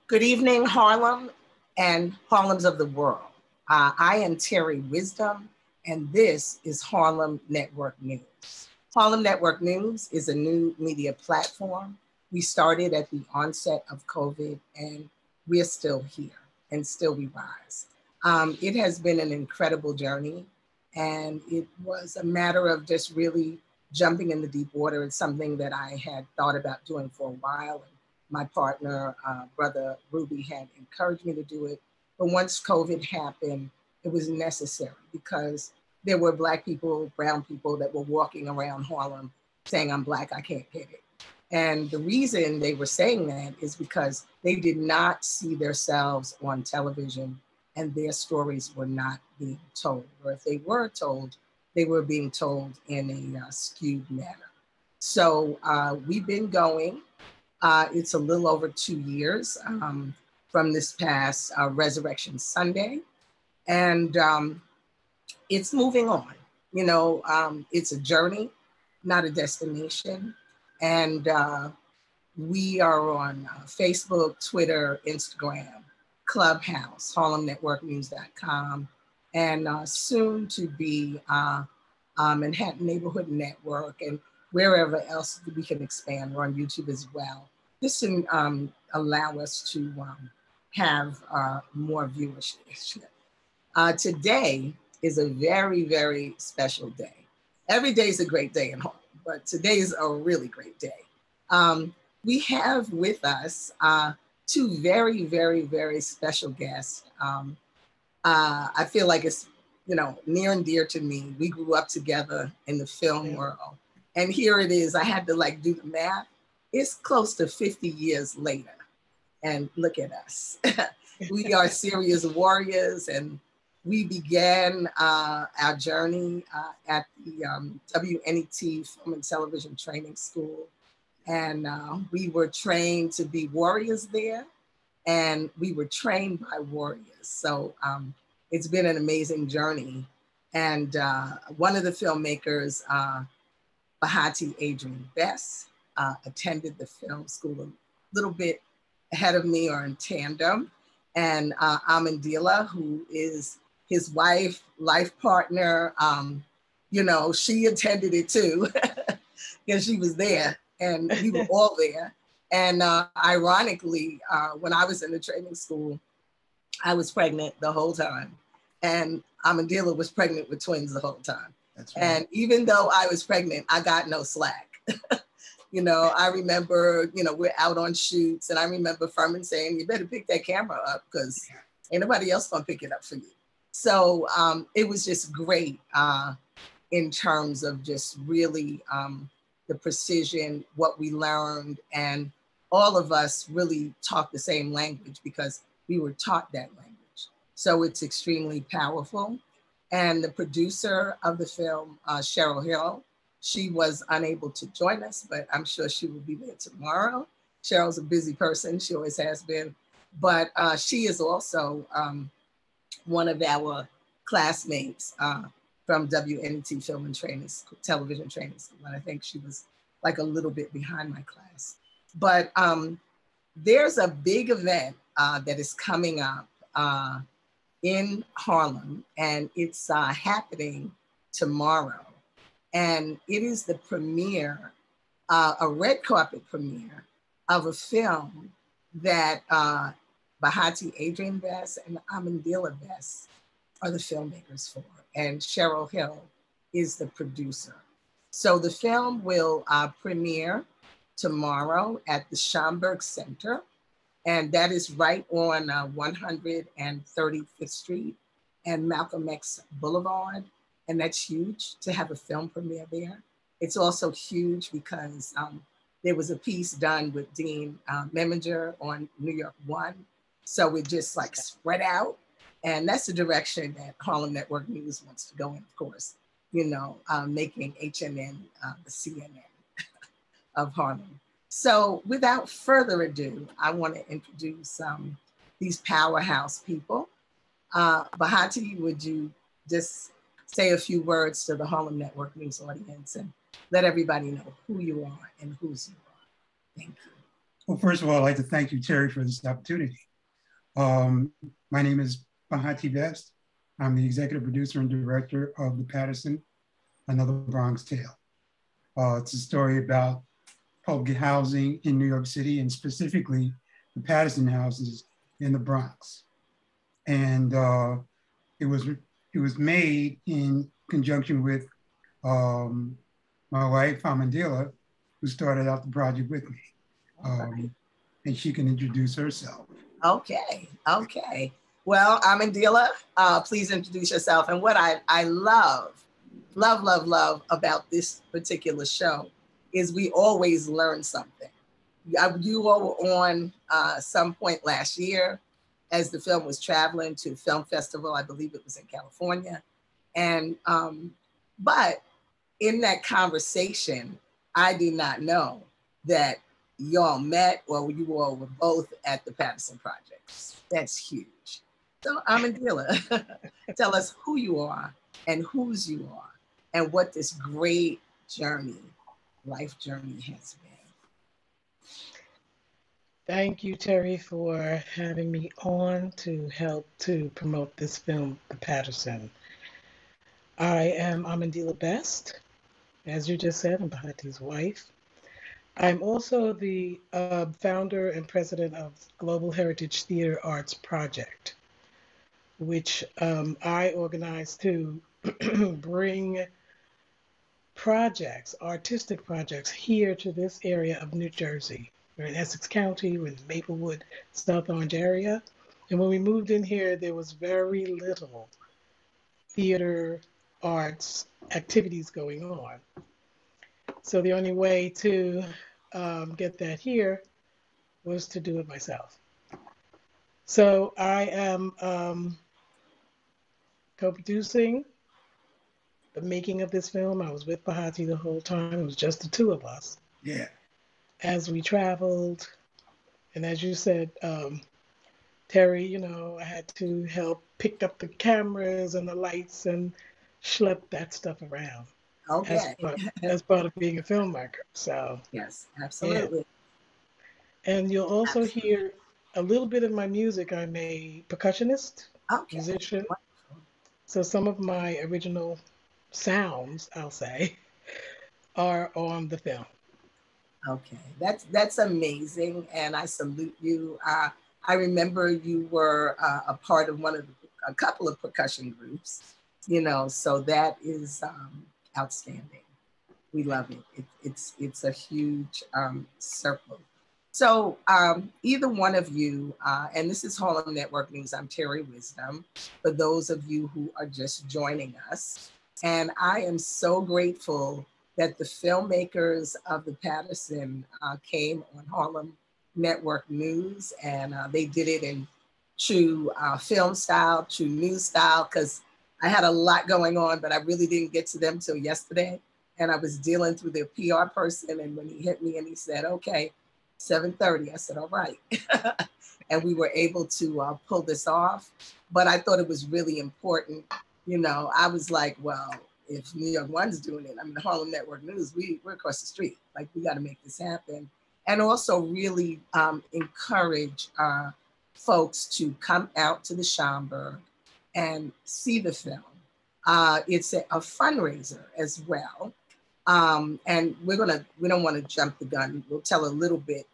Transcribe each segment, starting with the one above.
Good evening, Harlem and Harlems of the world. I am Terri Wisdom, and this is Harlem Network News. Harlem Network News is a new media platform. We started at the onset of COVID, and we're still here, and still we rise. It has been an incredible journey, and it was a matter of just really jumping in the deep water. It's something that I had thought about doing for a while. My partner, brother Ruby, had encouraged me to do it. But once COVID happened, it was necessary because there were Black people, brown people that were walking around Harlem saying, I'm Black, I can't get it. And the reason they were saying that is because they did not see themselves on television and their stories were not being told. Or if they were told, they were being told in a skewed manner. So we've been going. It's a little over 2 years from this past Resurrection Sunday. And it's moving on. You know, it's a journey, not a destination. And we are on Facebook, Twitter, Instagram, Clubhouse, HarlemNetworkNews.com, and soon to be Manhattan Neighborhood Network and wherever else we can expand. We're on YouTube as well. This can allow us to have more viewership. Today is a very, very special day. Every day is a great day in Harlem, but today is a really great day. We have with us two very, very, very special guests. I feel like it's, you know, near and dear to me. We grew up together in the film world. And here it is, I had to like do the math. It's close to 50 years later. And look at us. We are serious warriors, and we began our journey at the WNET Film and Television Training School. And we were trained to be warriors there, and we were trained by warriors. So it's been an amazing journey. And one of the filmmakers, Bahati, Adrian Best, attended the film school a little bit ahead of me or in tandem. And Ahmondylla, who is his wife, life partner, you know, she attended it too, because she was there and we were all there. And ironically, when I was in the training school, I was pregnant the whole time. And Ahmondylla was pregnant with twins the whole time. That's right. And even though I was pregnant, I got no slack. You know, I remember, you know, we're out on shoots, and I remember Furman saying, you better pick that camera up because ain't nobody else gonna pick it up for you. So it was just great in terms of just really the precision, what we learned, and all of us really talk the same language because we were taught that language. So it's extremely powerful. And the producer of the film, Cheryl Hill, she was unable to join us, but I'm sure she will be there tomorrow. Cheryl's a busy person, she always has been, but she is also one of our classmates from WNET Film and Training School, Television Training School, and I think she was like a little bit behind my class. But there's a big event that is coming up in Harlem, and it's happening tomorrow. And it is the premiere, a red carpet premiere of a film that Bahati, Adrian Best, and Ahmondylla Best are the filmmakers for. And Cheryl Hill is the producer. So the film will premiere tomorrow at the Schomburg Center. And that is right on 135th Street and Malcolm X Boulevard. And that's huge to have a film premiere there. It's also huge because there was a piece done with Dean Meminger on New York One. So it just like spread out. And that's the direction that Harlem Network News wants to go in, of course, you know, making HNN the CNN of Harlem. So without further ado, I want to introduce these powerhouse people. Bahati, would you just say a few words to the Harlem Network News audience and let everybody know who you are and whose you are? Thank you. Well, first of all, I'd like to thank you, Terry, for this opportunity. My name is Bahati Best. I'm the executive producer and director of the Patterson, Another Bronx Tale. It's a story about public housing in New York City, and specifically the Patterson houses in the Bronx. And it was made in conjunction with my wife, Ahmondylla, who started out the project with me. And she can introduce herself. Okay, okay. Well, Amelias, please introduce yourself. And what I love about this particular show is we always learn something. You all were on some point last year as the film was traveling to film festival. I believe it was in California. And, but in that conversation, I did not know that y'all met or you all were both at the Patterson projects. That's huge. So Ahmondylla, tell us who you are and whose you are and what this great journey, life journey has been. Thank you, Terry, for having me on to help to promote this film, The Patterson. I am Ahmondylla Best. As you just said, I'm Bahati's wife. I'm also the founder and president of Global Heritage Theater Arts Project, which I organize to bring projects, artistic projects, here to this area of New Jersey. We're in Essex County, we're in the Maplewood, South Orange area. And when we moved in here, there was very little theater arts activities going on. So the only way to get that here was to do it myself. So I am co-producing the making of this film. I was with Bahati the whole time. It was just the two of us. Yeah. As we traveled, and as you said, Terry, you know, I had to help pick up the cameras and the lights and schlep that stuff around. Okay. As part of being a filmmaker. So yes, absolutely. Yeah. And you'll also hear a little bit of my music. I'm a percussionist, musician. So some of my original sounds, I'll say, are on the film. Okay, that's amazing, and I salute you. I remember you were a part of a couple of percussion groups, you know, so that is outstanding. We love it. It's a huge circle. So either one of you, and this is Harlem Network News, I'm Terri Wisdom, for those of you who are just joining us. And I am so grateful that the filmmakers of the Patterson came on Harlem Network News, and they did it in true film style, true news style, because I had a lot going on, but I really didn't get to them till yesterday. And I was dealing through their PR person, and when he hit me and he said, okay, 7:30, I said, all right. And we were able to pull this off. But I thought it was really important. You know, I was like, well, if New York One's doing it, I mean, the Harlem Network News, we're across the street. Like, we got to make this happen. And also really encourage folks to come out to the Schomburg and see the film. It's a fundraiser as well. And we don't want to jump the gun. We'll tell a little bit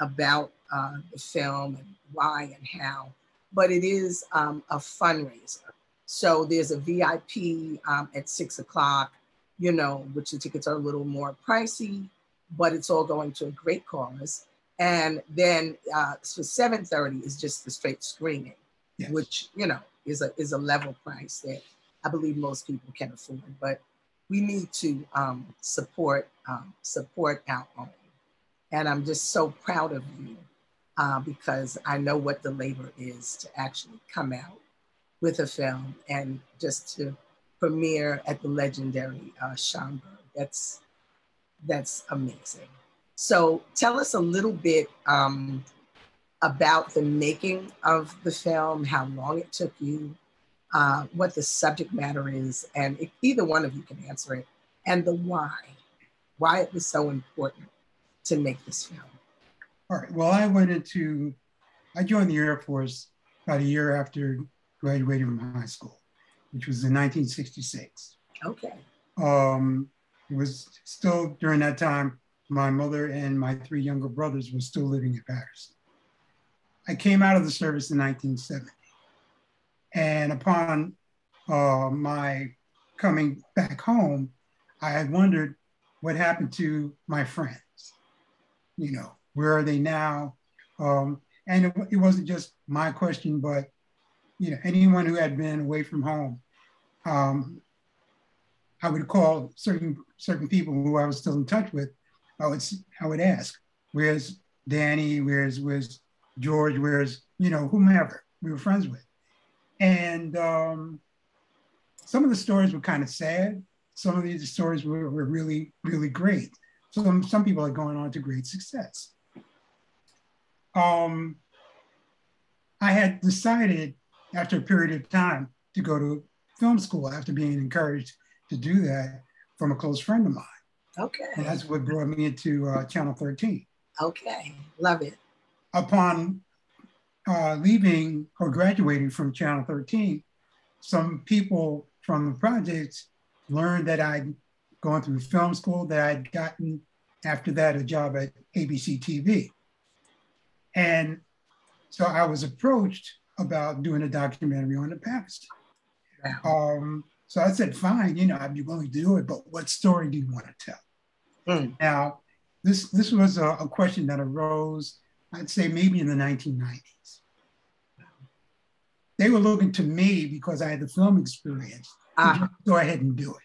about the film and why and how, but it is a fundraiser. So there's a VIP at 6 o'clock, you know, which the tickets are a little more pricey, but it's all going to a great cause. And then so 7:30 is just the straight screening, yes, which, you know, is a level price that I believe most people can afford, but we need to support our own. And I'm just so proud of you because I know what the labor is to actually come out with a film and just to premiere at the legendary Schomburg. That's amazing. So tell us a little bit about the making of the film, how long it took you, what the subject matter is, and either one of you can answer it, and the why it was so important to make this film. All right. Well, I joined the Air Force about a year after graduating from high school, which was in 1966. Okay. It was still during that time, my mother and my 3 younger brothers were still living in Patterson. I came out of the service in 1970. And upon my coming back home, I had wondered what happened to my friends. You know, where are they now? And it wasn't just my question, but, you know, anyone who had been away from home, I would call certain people who I was still in touch with. I would ask, where's Danny? Where's George? Where's, you know, whomever we were friends with. And some of the stories were kind of sad. Some of these stories were really, really great. Some people are going on to great success. I had decided after a period of time to go to film school after being encouraged to do that from a close friend of mine. Okay. And that's what brought me into Channel 13. Okay, love it. Upon leaving or graduating from Channel 13, some people from the projects learned that I'd gone through film school, that I'd gotten after that a job at ABC TV. And so I was approached about doing a documentary on the past. Wow. So I said, fine, you know, I'd be willing to do it, but what story do you want to tell? Now, this was a question that arose, I'd say maybe in the 1990s. They were looking to me because I had the film experience to just go ahead and do it.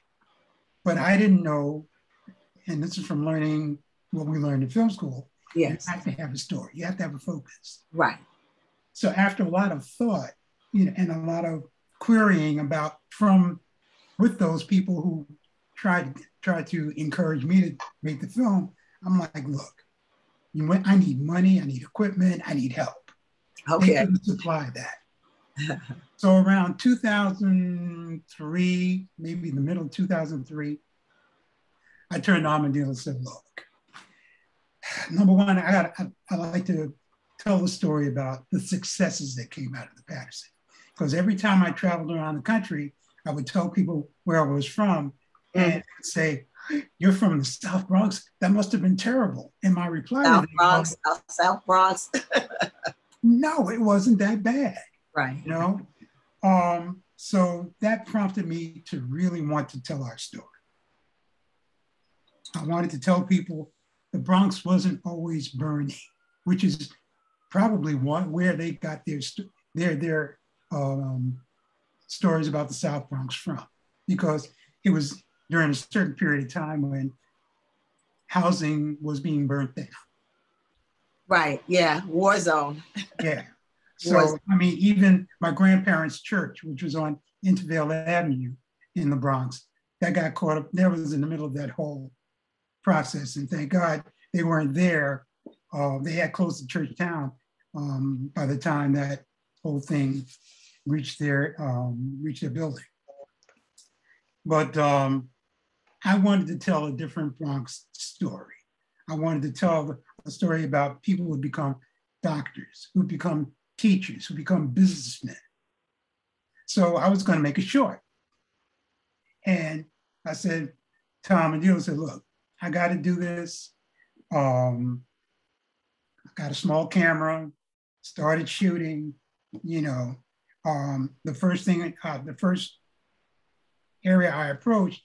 But I didn't know, and this is from learning what we learned in film school, yes, you have to have a story, you have to have a focus. Right. So after a lot of thought, you know, and a lot of querying with those people who tried to encourage me to make the film, I'm like, look, I need money, I need equipment, I need help. Okay. They couldn't supply that. So around 2003, maybe in the middle of 2003, I turned to Ahmondylla and said, look, number one, I like to tell the story about the successes that came out of the Patterson. Because every time I traveled around the country, I would tell people where I was from and say, you're from the South Bronx? That must have been terrible. And my reply South to them Bronx, was, South Bronx. no, it wasn't that bad. Right. You know? So that prompted me to really want to tell our story. I wanted to tell people the Bronx wasn't always burning, which is probably where they got their stories about the South Bronx from, because it was during a certain period of time when housing was being burnt down. Right, yeah, war zone. Yeah, so I mean, even my grandparents' church, which was on Intervale Avenue in the Bronx, that got caught up, that was in the middle of that whole process, and thank God they weren't there. They had closed the church down by the time that whole thing reached their building. But I wanted to tell a different Bronx story. I wanted to tell a story about people who become doctors, who become teachers, who become businessmen. So I was going to make it short. And I said, Tom and Jill said, look, I got to do this. I got a small camera, started shooting, you know. The first area I approached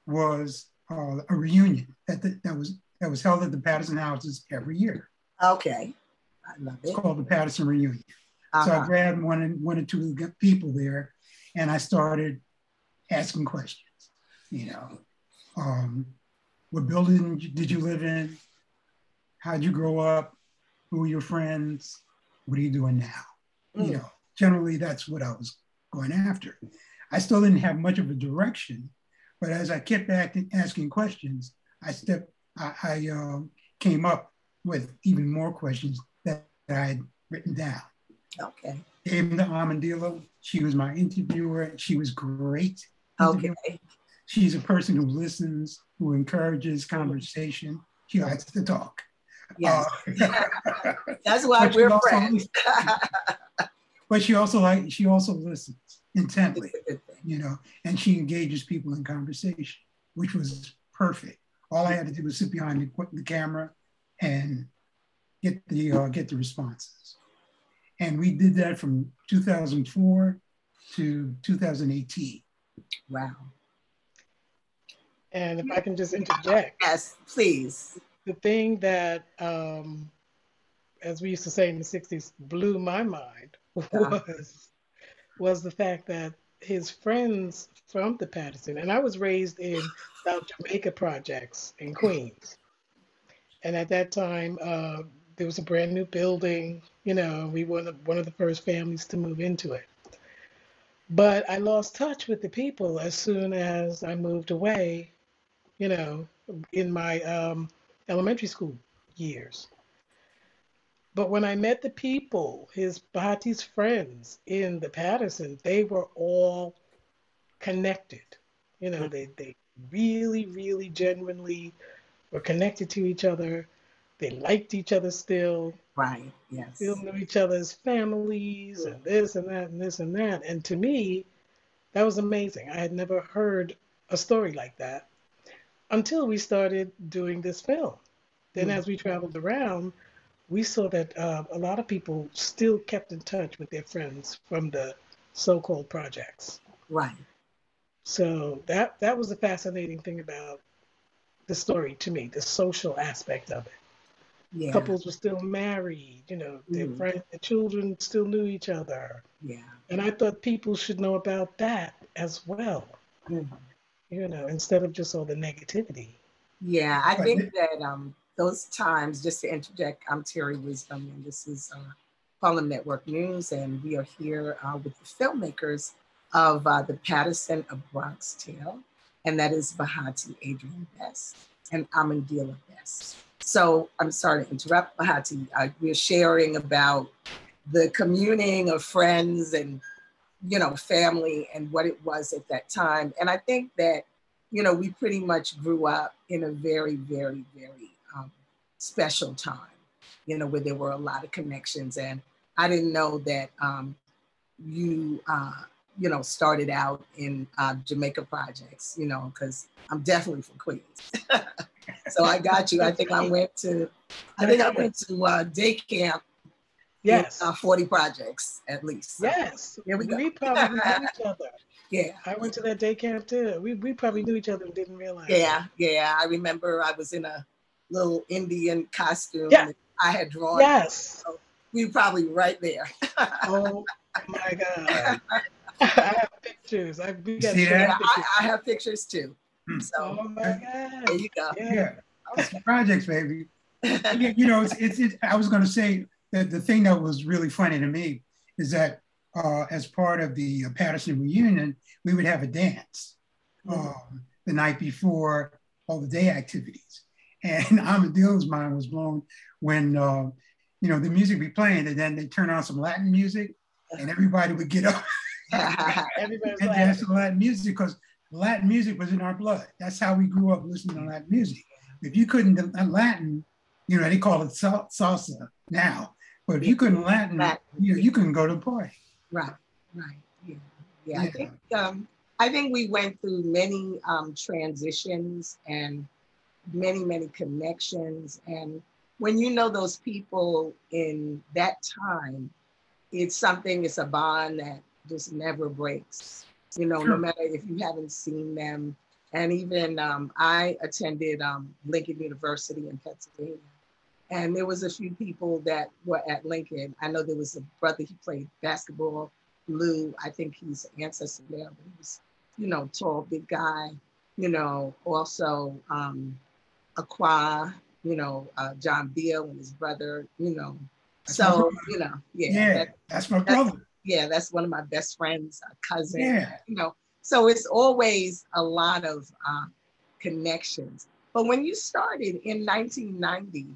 was a reunion that was held at the Patterson houses every year. Okay, I love it. It's called the Patterson Reunion. So I grabbed one or two people there, and I started asking questions. You know, what building did you live in? How'd you grow up? Who were your friends? What are you doing now? You know, generally that's what I was going after. I still didn't have much of a direction, but as I kept asking questions, I came up with even more questions that I had written down. Okay. Came to Ahmondylla. She was my interviewer. She was great. Okay. She's a person who listens, who encourages conversation. She likes to talk. Yes. Uh, That's why we're friends. But she also listens intently, It's a good thing. you know, and she engages people in conversation, which was perfect. All I had to do was sit behind the camera and get the responses. And we did that from 2004 to 2018. Wow. And if I can just interject. Yes, please. The thing that, as we used to say in the 60s, blew my mind was the fact that his friends from the Patterson, and I was raised in South Jamaica projects in Queens. And at that time, there was a brand new building, you know, we were one of the first families to move into it. But I lost touch with the people as soon as I moved away, you know, in my elementary school years. But when I met the people, Bahati's friends in the Patterson, they were all connected. You know, they really, really genuinely were connected to each other. They liked each other still. Right, yes. Still knew each other's families and this and that and this and that. And to me, that was amazing. I had never heard a story like that until we started doing this film. Then as we traveled around, we saw that a lot of people still kept in touch with their friends from the so-called projects. Right. So that was a fascinating thing about the story to me, the social aspect of it. Yeah. Couples were still married, you know, their friends, their children still knew each other. Yeah. And I thought people should know about that as well, you know, instead of just all the negativity. Yeah, I think that those times, just to interject, I'm Terri Wisdom, and this is Harlem Network News, and we are here with the filmmakers of the Patterson of Bronx Tale, and that is Bahati, Adrian Best, and Ahmondylla Best. So I'm sorry to interrupt, Bahati. We're sharing about the communing of friends and, you know, family and what it was at that time. And I think that, you know, we pretty much grew up in a very, very, very special time, you know, where there were a lot of connections. And I didn't know that you know, started out in Jamaica projects, you know, because I'm definitely from Queens. So I got you. I think I went to day camp. Yes. In, 40 projects at least. So yes. Here we go. We probably knew each other. Yeah. I went to that day camp too. We probably knew each other and didn't realize Yeah, it. yeah. I remember I was in a little Indian costume. Yeah. That I had drawn. Yes. So we were probably right there. Oh my God. I have pictures. We got see that? pictures. I have pictures too. So oh my God. there you go. Yeah. Okay. Projects, baby. You know, it's I was going to say that the thing that was really funny to me is that as part of the Patterson reunion, we would have a dance the night before all the day activities. And Ahmondylla's mind was blown when, you know, the music be playing and then they turn on some Latin music and everybody would get up and dance to Latin music because Latin music was in our blood. That's how we grew up listening to Latin music. If you couldn't Latin, you know, they call it salsa now, but if you couldn't Latin, you couldn't go to the party. Right, right, yeah. I think we went through many transitions and many connections. And when you know those people in that time, it's a bond that just never breaks. You know, no matter if you haven't seen them. And even I attended Lincoln University in Pennsylvania. And there was a few people that were at Lincoln. I know there was a brother, he played basketball, Lou. I think he's an ancestor there, but he was, you know, tall, big guy. You know, also Aqua, you know, John Beale and his brother, you know. So, you know, that's my brother. That's one of my best friends, cousin, you know. So it's always a lot of connections. But when you started in 1990,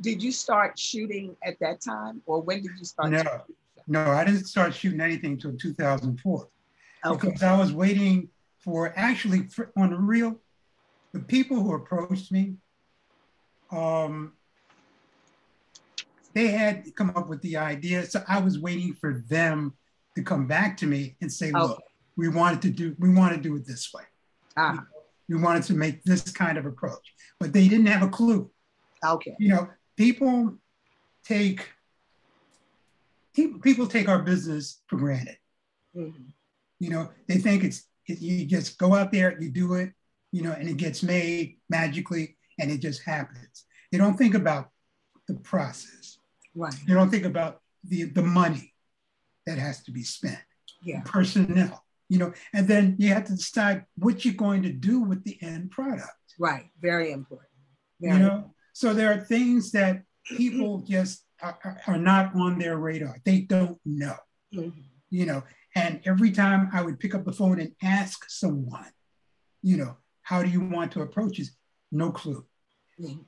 did you start shooting at that time, or when did you start? No, I didn't start shooting anything until 2004. Okay. Because I was waiting for on the real, the people who approached me, they had come up with the idea. So I was waiting for them to come back to me and say, look, we want to do it this way. We wanted to make this kind of approach, but they didn't have a clue. Okay. You know, people take our business for granted. Mm-hmm. You know, they think you just go out there, you do it, you know, and it gets made magically and it just happens. They don't think about the process. Right. They don't think about the money that has to be spent, personnel, you know, and then you have to decide what you're going to do with the end product. Right. Very important. You know, so there are things that people just are not on their radar. They don't know, you know, and every time I would pick up the phone and ask someone, you know, how do you want to approach this? No clue.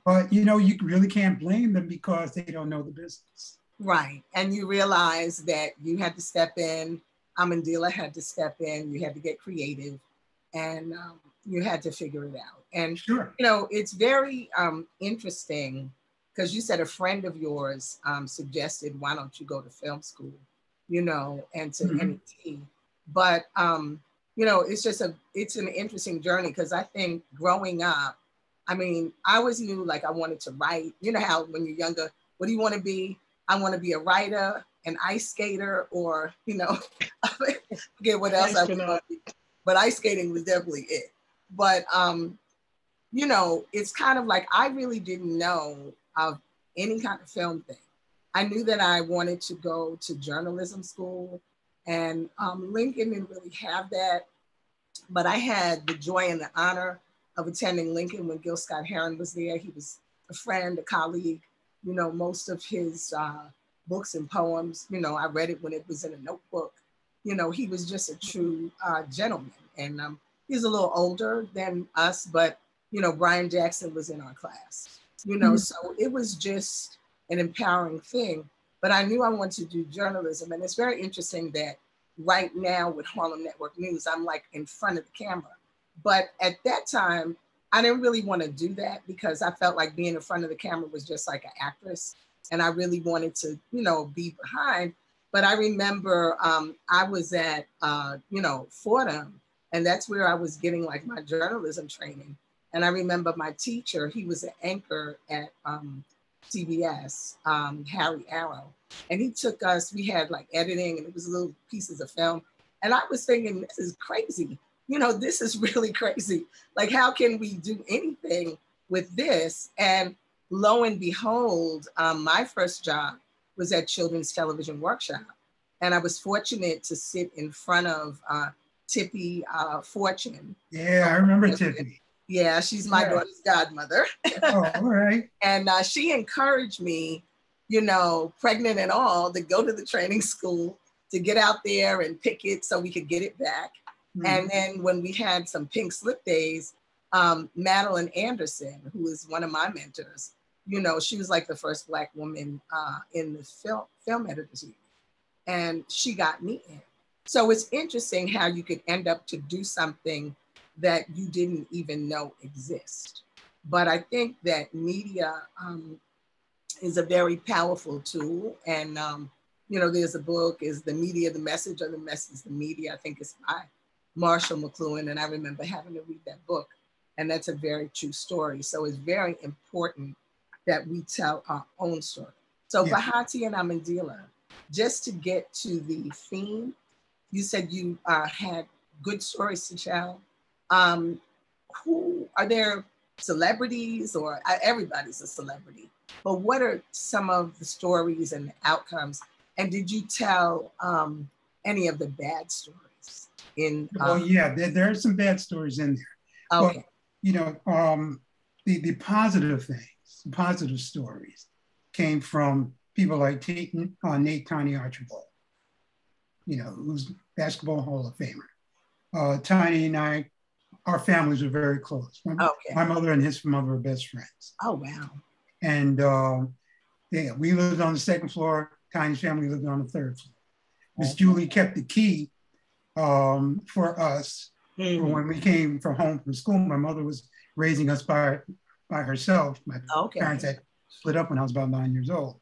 But, you know, you really can't blame them because they don't know the business. Right. And you realize that you had to step in. Ahmondylla had to step in. You had to get creative and you had to figure it out. And, you know, it's very interesting because you said a friend of yours suggested, why don't you go to film school, you know, and to NET. But, you know, it's an interesting journey because I think growing up, I mean, I always knew like I wanted to write. You know how when you're younger, what do you want to be? I want to be a writer, an ice skater, or, you know, I forget what else I was going to be. But ice skating was definitely it. But, you know, it's kind of like I really didn't know of any kind of film thing. I knew that I wanted to go to journalism school, and Lincoln didn't really have that. But I had the joy and the honor of attending Lincoln when Gil Scott-Heron was there. He was a friend, a colleague. You know, most of his books and poems, you know, I read it when it was in a notebook. You know, he was just a true gentleman. And he's a little older than us, but, you know, Brian Jackson was in our class. You know, so it was just an empowering thing. But I knew I wanted to do journalism. And it's very interesting that right now with Harlem Network News, I'm like in front of the camera. But at that time, I didn't really want to do that because I felt like being in front of the camera was just like an actress. And I really wanted to, you know, be behind. But I remember I was at, you know, Fordham, and that's where I was getting like my journalism training. And I remember my teacher, he was an anchor at CBS, Harry Arrow. And he took us, we had like editing and it was little pieces of film. And I was thinking, this is crazy. You know, this is really crazy. Like, how can we do anything with this? And lo and behold, my first job was at Children's Television Workshop. And I was fortunate to sit in front of Tippy Fortune. Yeah, I remember Tippy. Yeah, she's my daughter's godmother. Oh, all right. And she encouraged me, you know, pregnant and all, to go to the training school, to get out there and pick it so we could get it back. And then when we had some pink slip days, Madeline Anderson, who is one of my mentors, you know, she was like the first Black woman in the film editors union. And she got me in. So it's interesting how you could end up to do something that you didn't even know exist. But I think that media is a very powerful tool. And, you know, there's a book, Is the Media the Message or the Message the Media? I think it's by Marshall McLuhan, and I remember having to read that book, and that's a very true story. So it's very important that we tell our own story. So Bahati and Ahmondylla, just to get to the theme, you said you had good stories to tell. Who are there celebrities, or everybody's a celebrity, but what are some of the stories and the outcomes? And did you tell any of the bad stories? There are some bad stories in there. Okay. But, you know, the positive things, positive stories came from people like Nate Tiny Archibald, you know, who's Basketball Hall of Famer. Tiny and I, our families were very close. My mother and his mother were best friends. Oh, wow. And we lived on the second floor. Tiny's family lived on the third floor. Miss Julie kept the key for us. For when we came from home from school. My mother was raising us by herself. My parents had split up when I was about 9 years old.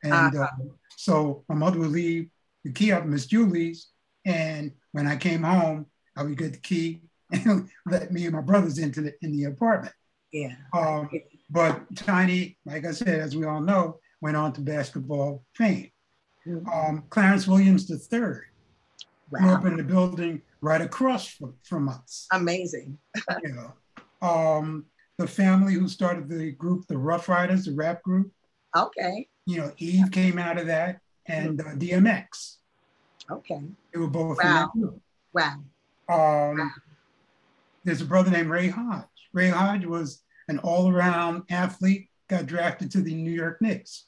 And so my mother would leave the key up at Miss Julie's. And when I came home, I would get the key and let me and my brothers in the apartment. Yeah. But Tiny, like I said, as we all know, went on to basketball fame. Clarence Williams III grew up in the building right across from us. Amazing. You know, the family who started the group, the Rough Riders, the rap group. Okay. You know, Eve came out of that, and DMX. Okay. They were both in that group. Wow. There's a brother named Ray Hodge. Ray Hodge was an all-around athlete, got drafted to the New York Knicks.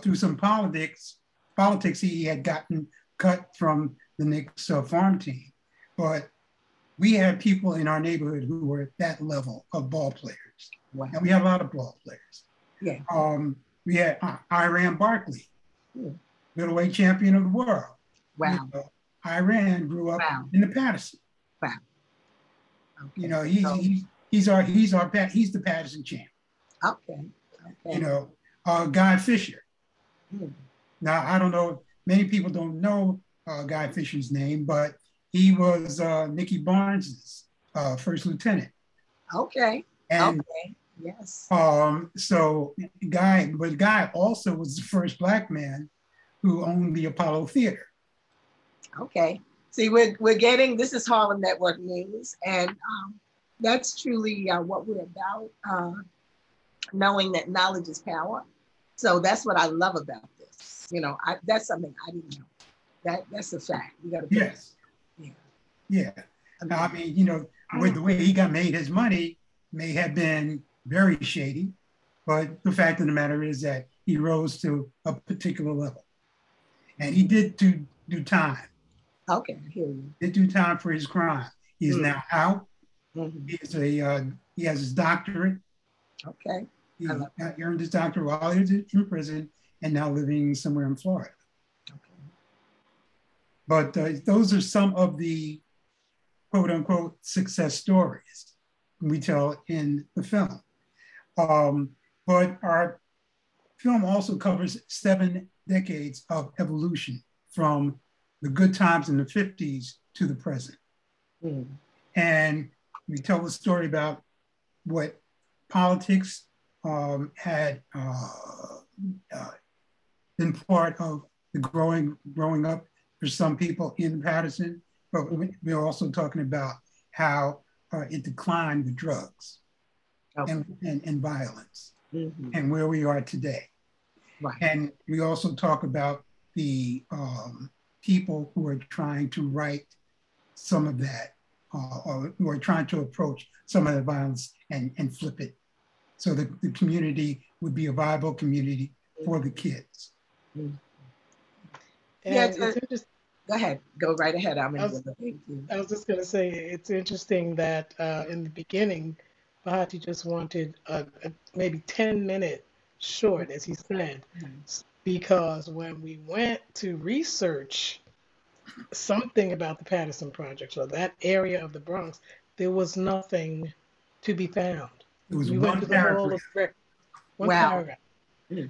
Through some politics, he had gotten cut from the Knicks farm team. But we had people in our neighborhood who were at that level of ball players. Wow. And we had a lot of ball players. Yeah. We had Iran Barkley, middleweight champion of the world. Wow. You know, Iran grew up in the Patterson. Wow. Okay. You know, he's the Patterson champ. Okay. You know, Guy Fisher. Now, I don't know, many people don't know Guy Fisher's name, but he was Nicky Barnes's first lieutenant. Okay. And, yes. So Guy also was the first Black man who owned the Apollo Theater. Okay. See, we're getting, this is Harlem Network News, and that's truly what we're about, knowing that knowledge is power. So that's what I love about this. You know, that's something I didn't know. That's a fact. We got to. Yes. Yeah. I mean, you know, with the way he made his money may have been very shady, but the fact of the matter is that he rose to a particular level, and he did do time. Okay, I hear you. Did do time for his crime. He is now out. He has his doctorate. Okay. He earned his doctorate while he was in prison and now living somewhere in Florida. Okay. But those are some of the quote unquote success stories we tell in the film. But our film also covers 7 decades of evolution from the good times in the 50s to the present. And we tell the story about what politics had been part of the growing up for some people in Patterson, but we're also talking about how it declined with drugs and violence and where we are today. Right. And we also talk about the people who are trying to right some of that, or who are trying to approach some of the violence and flip it so that the community would be a viable community for the kids. Yeah, go ahead. Go right ahead. I was just going to say, it's interesting that in the beginning, Bahati just wanted a maybe 10-minute short, as he said, because when we went to research something about the Patterson Project, or that area of the Bronx, there was nothing to be found. It was we went to the Hall of Records. One paragraph.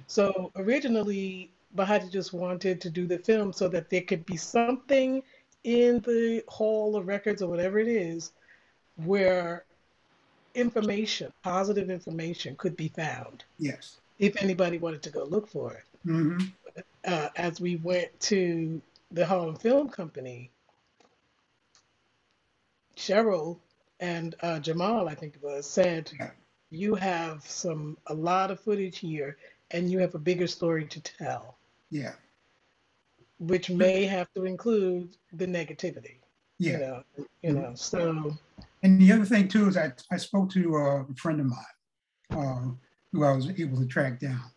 So originally, Bahati just wanted to do the film so that there could be something in the Hall of Records or whatever it is where information, positive information, could be found. Yes. If anybody wanted to go look for it. As we went to the Harlem Film Company, Cheryl and Jamal, I think it was, said, you have a lot of footage here and you have a bigger story to tell. Yeah. Which may have to include the negativity. Yeah. You know, so. And the other thing too is I spoke to a friend of mine who I was able to track down,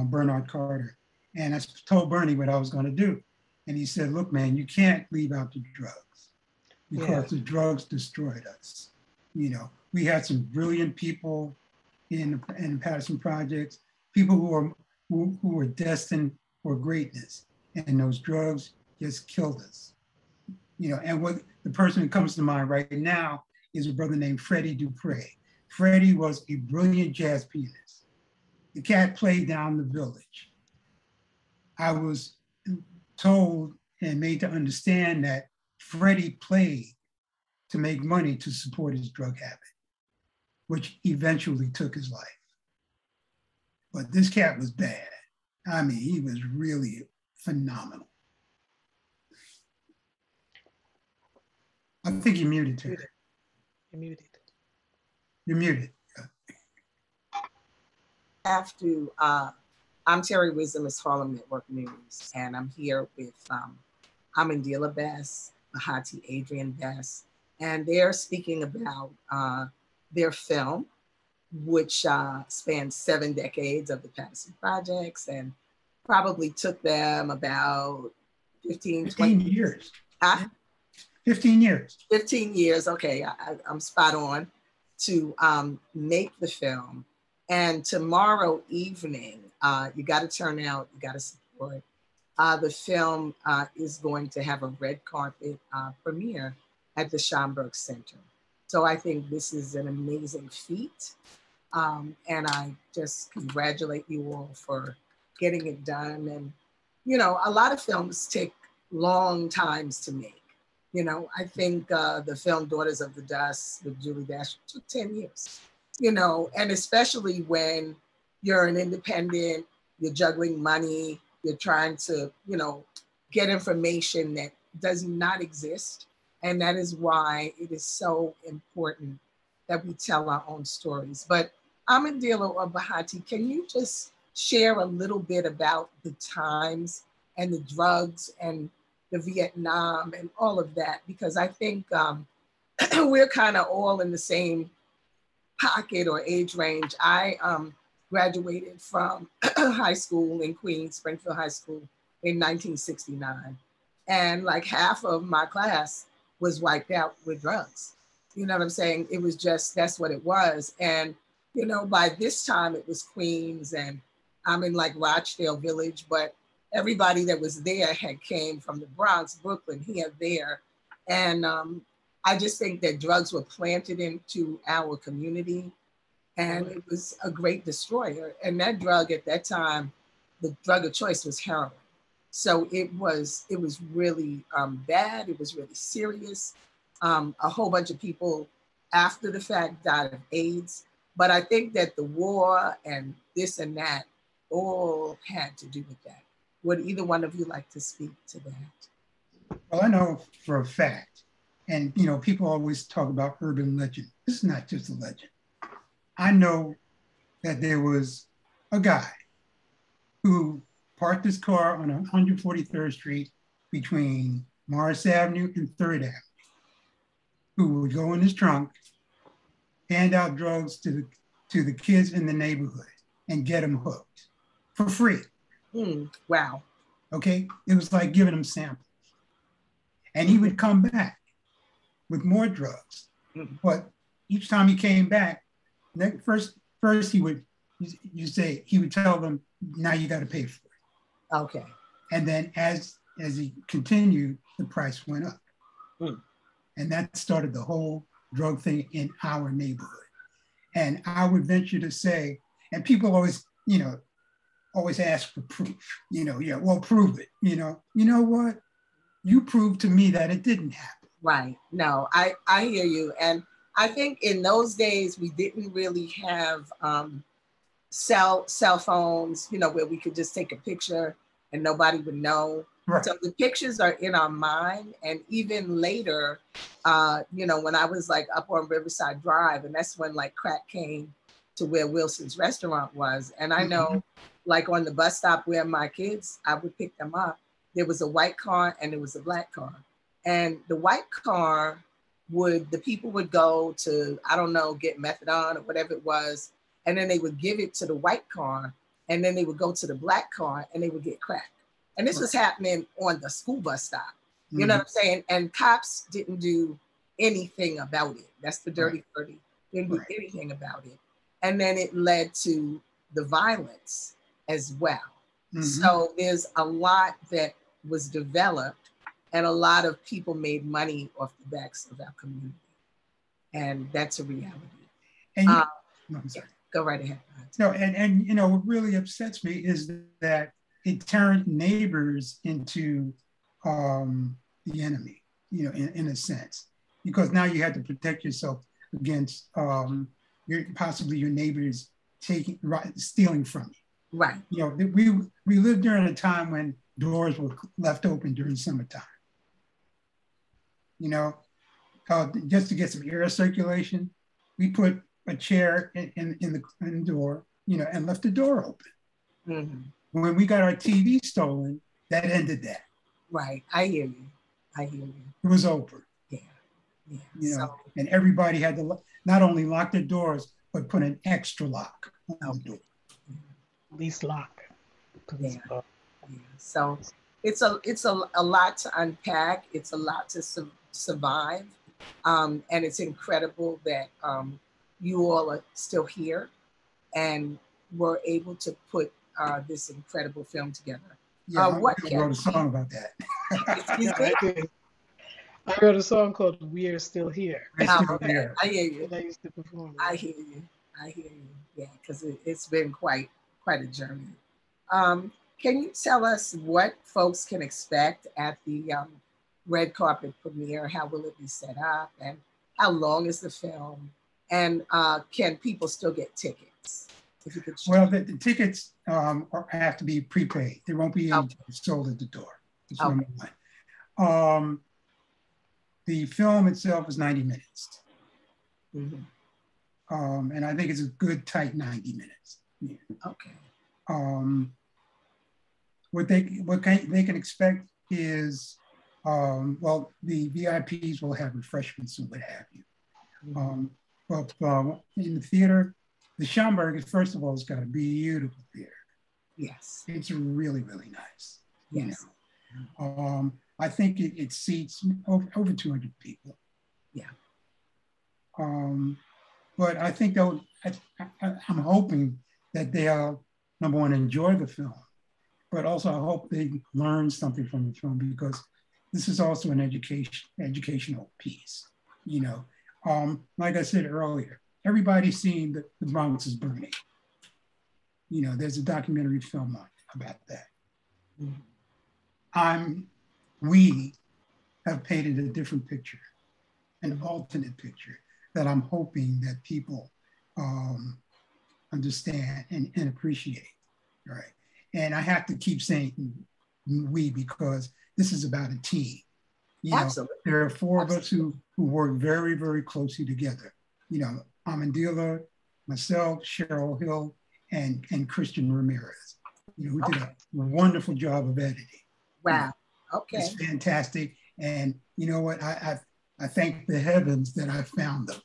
Bernard Carter. And I told Bernie what I was going to do. And he said, look, man, you can't leave out the drugs because the drugs destroyed us. You know, we had some brilliant people in the Patterson projects, people who were destined for greatness, and those drugs just killed us. You know, and what the person who comes to mind right now is a brother named Freddie Dupre. Freddie was a brilliant jazz pianist. The cat played down the village. I was told and made to understand that Freddie played to make money to support his drug habit, which eventually took his life. But this cat was bad. I mean, he was really phenomenal. I think you're muted, Terri. You're muted. You're muted. I'm Terri Wisdom, it's Harlem Network News, and I'm here with Ahmondylla Best, Bahati, Adrian Best, and they're speaking about their film, which spans 7 decades of the Patterson projects and probably took them about 15 years. Huh? 15 years. 15 years, okay, I'm spot on, to make the film. And tomorrow evening, you got to turn out, you got to support. The film is going to have a red carpet premiere at the Schomburg Center. So I think this is an amazing feat. And I just congratulate you all for getting it done. And, you know, a lot of films take long times to make. You know, I think the film Daughters of the Dust with Julie Dash took 10 years. You know, and especially when you're an independent, you're juggling money, you're trying to, you know, get information that does not exist. And that is why it is so important that we tell our own stories. But Ahmondylla or Bahati, can you just share a little bit about the times and the drugs and the Vietnam and all of that? Because I think we're kind of all in the same pocket or age range. I graduated from high school in Queens, Springfield High School in 1969. And like half of my class was wiped out with drugs. You know what I'm saying? It was just, that's what it was. And, you know, by this time it was Queens and I'm in like Rochdale Village, but everybody that was there had came from the Bronx, Brooklyn, here, there. And I just think that drugs were planted into our community and it was a great destroyer. And that drug at that time, the drug of choice was heroin. So it was really bad. It was really serious. A whole bunch of people after the fact died of AIDS. But I think that the war and this and that all had to do with that. Would either one of you like to speak to that? Well, I know for a fact, and you know, people always talk about urban legend. This is not just a legend. I know that there was a guy who parked his car on 143rd Street between Morris Avenue and 3rd Avenue, who would go in his trunk, hand out drugs to the kids in the neighborhood and get them hooked for free. Wow. Okay, it was like giving them samples. And he would come back with more drugs. But each time he came back, first he would, he would tell them, now you got to pay for it. Okay. And then as he continued, the price went up. And that started the whole drug thing in our neighborhood. And I would venture to say, and people always, you know, always ask for proof, you know, yeah, well, prove it, you know what? You proved to me that it didn't happen. Right. No, I hear you. And I think in those days, we didn't really have cell phones, you know, where we could just take a picture and nobody would know. Right. So the pictures are in our mind. And even later, you know, when I was like up on Riverside Drive, and that's when like crack came to where Wilson's restaurant was. And I know like on the bus stop where my kids, I would pick them up, there was a white car and there was a black car. And the white car the people would go to, I don't know, get methadone or whatever it was. And then they would give it to the white car. And then they would go to the black car and they would get crack. And this was happening on the school bus stop. You know what I'm saying? And cops didn't do anything about it. That's the dirty 30. Didn't do anything about it. And then it led to the violence as well. So there's a lot that was developed and a lot of people made money off the backs of our community. And that's a reality. And no, I'm sorry. Go right ahead. No, and you know, what really upsets me is that it turned neighbors into the enemy, you know, in a sense, because now you had to protect yourself against possibly your neighbors stealing from you. Right. You know, we lived during a time when doors were left open during summertime. You know, just to get some air circulation, we put a chair in the door, you know, and left the door open. Mm-hmm. When we got our TV stolen, that ended that. Right. I hear you. I hear you. It was over. Yeah. Yeah. You know, and everybody had to not only lock their doors, but put an extra lock on the door. At least lock. Yeah. Yeah. So it's a lot to unpack. It's a lot to survive. And it's incredible that you all are still here and were able to put this incredible film together. Yeah, I wrote a song about that. Excuse me? I wrote a song called "We're Still Here." Okay. I hear you. And I used to perform. I hear you. I hear you. Yeah, because it's been quite a journey. Can you tell us what folks can expect at the red carpet premiere? How will it be set up, and how long is the film? And can people still get tickets? If you could. Well, the tickets have to be prepaid. There won't be any tickets sold at the door. That's number one. The film itself is 90 minutes. Mm-hmm. And I think it's a good, tight 90 minutes. Yeah. Okay. What they can expect is, well, the VIPs will have refreshments and what have you. Mm-hmm. But in the theater, the Schomburg, first of all, has got a beautiful theater. Yes. It's really, really nice. Yes. You know? I think it seats over 200 people. Yeah. But I think I'm hoping that they'll, number one, enjoy the film, but also I hope they learn something from the film, because this is also an educational piece. You know, like I said earlier, everybody's seen the Bronx is burning. You know, there's a documentary film about that. Mm-hmm. We have painted a different picture, an alternate picture that I'm hoping that people understand and appreciate, right? And I have to keep saying we, because this is about a team. You Absolutely. know, there are four of us who work very, very closely together. You know, Ahmondylla, myself, Cheryl Hill, and Christian Ramirez, you know, who did a wonderful job of editing. Wow. You know, okay. It's fantastic. And you know what? I thank the heavens that I found them.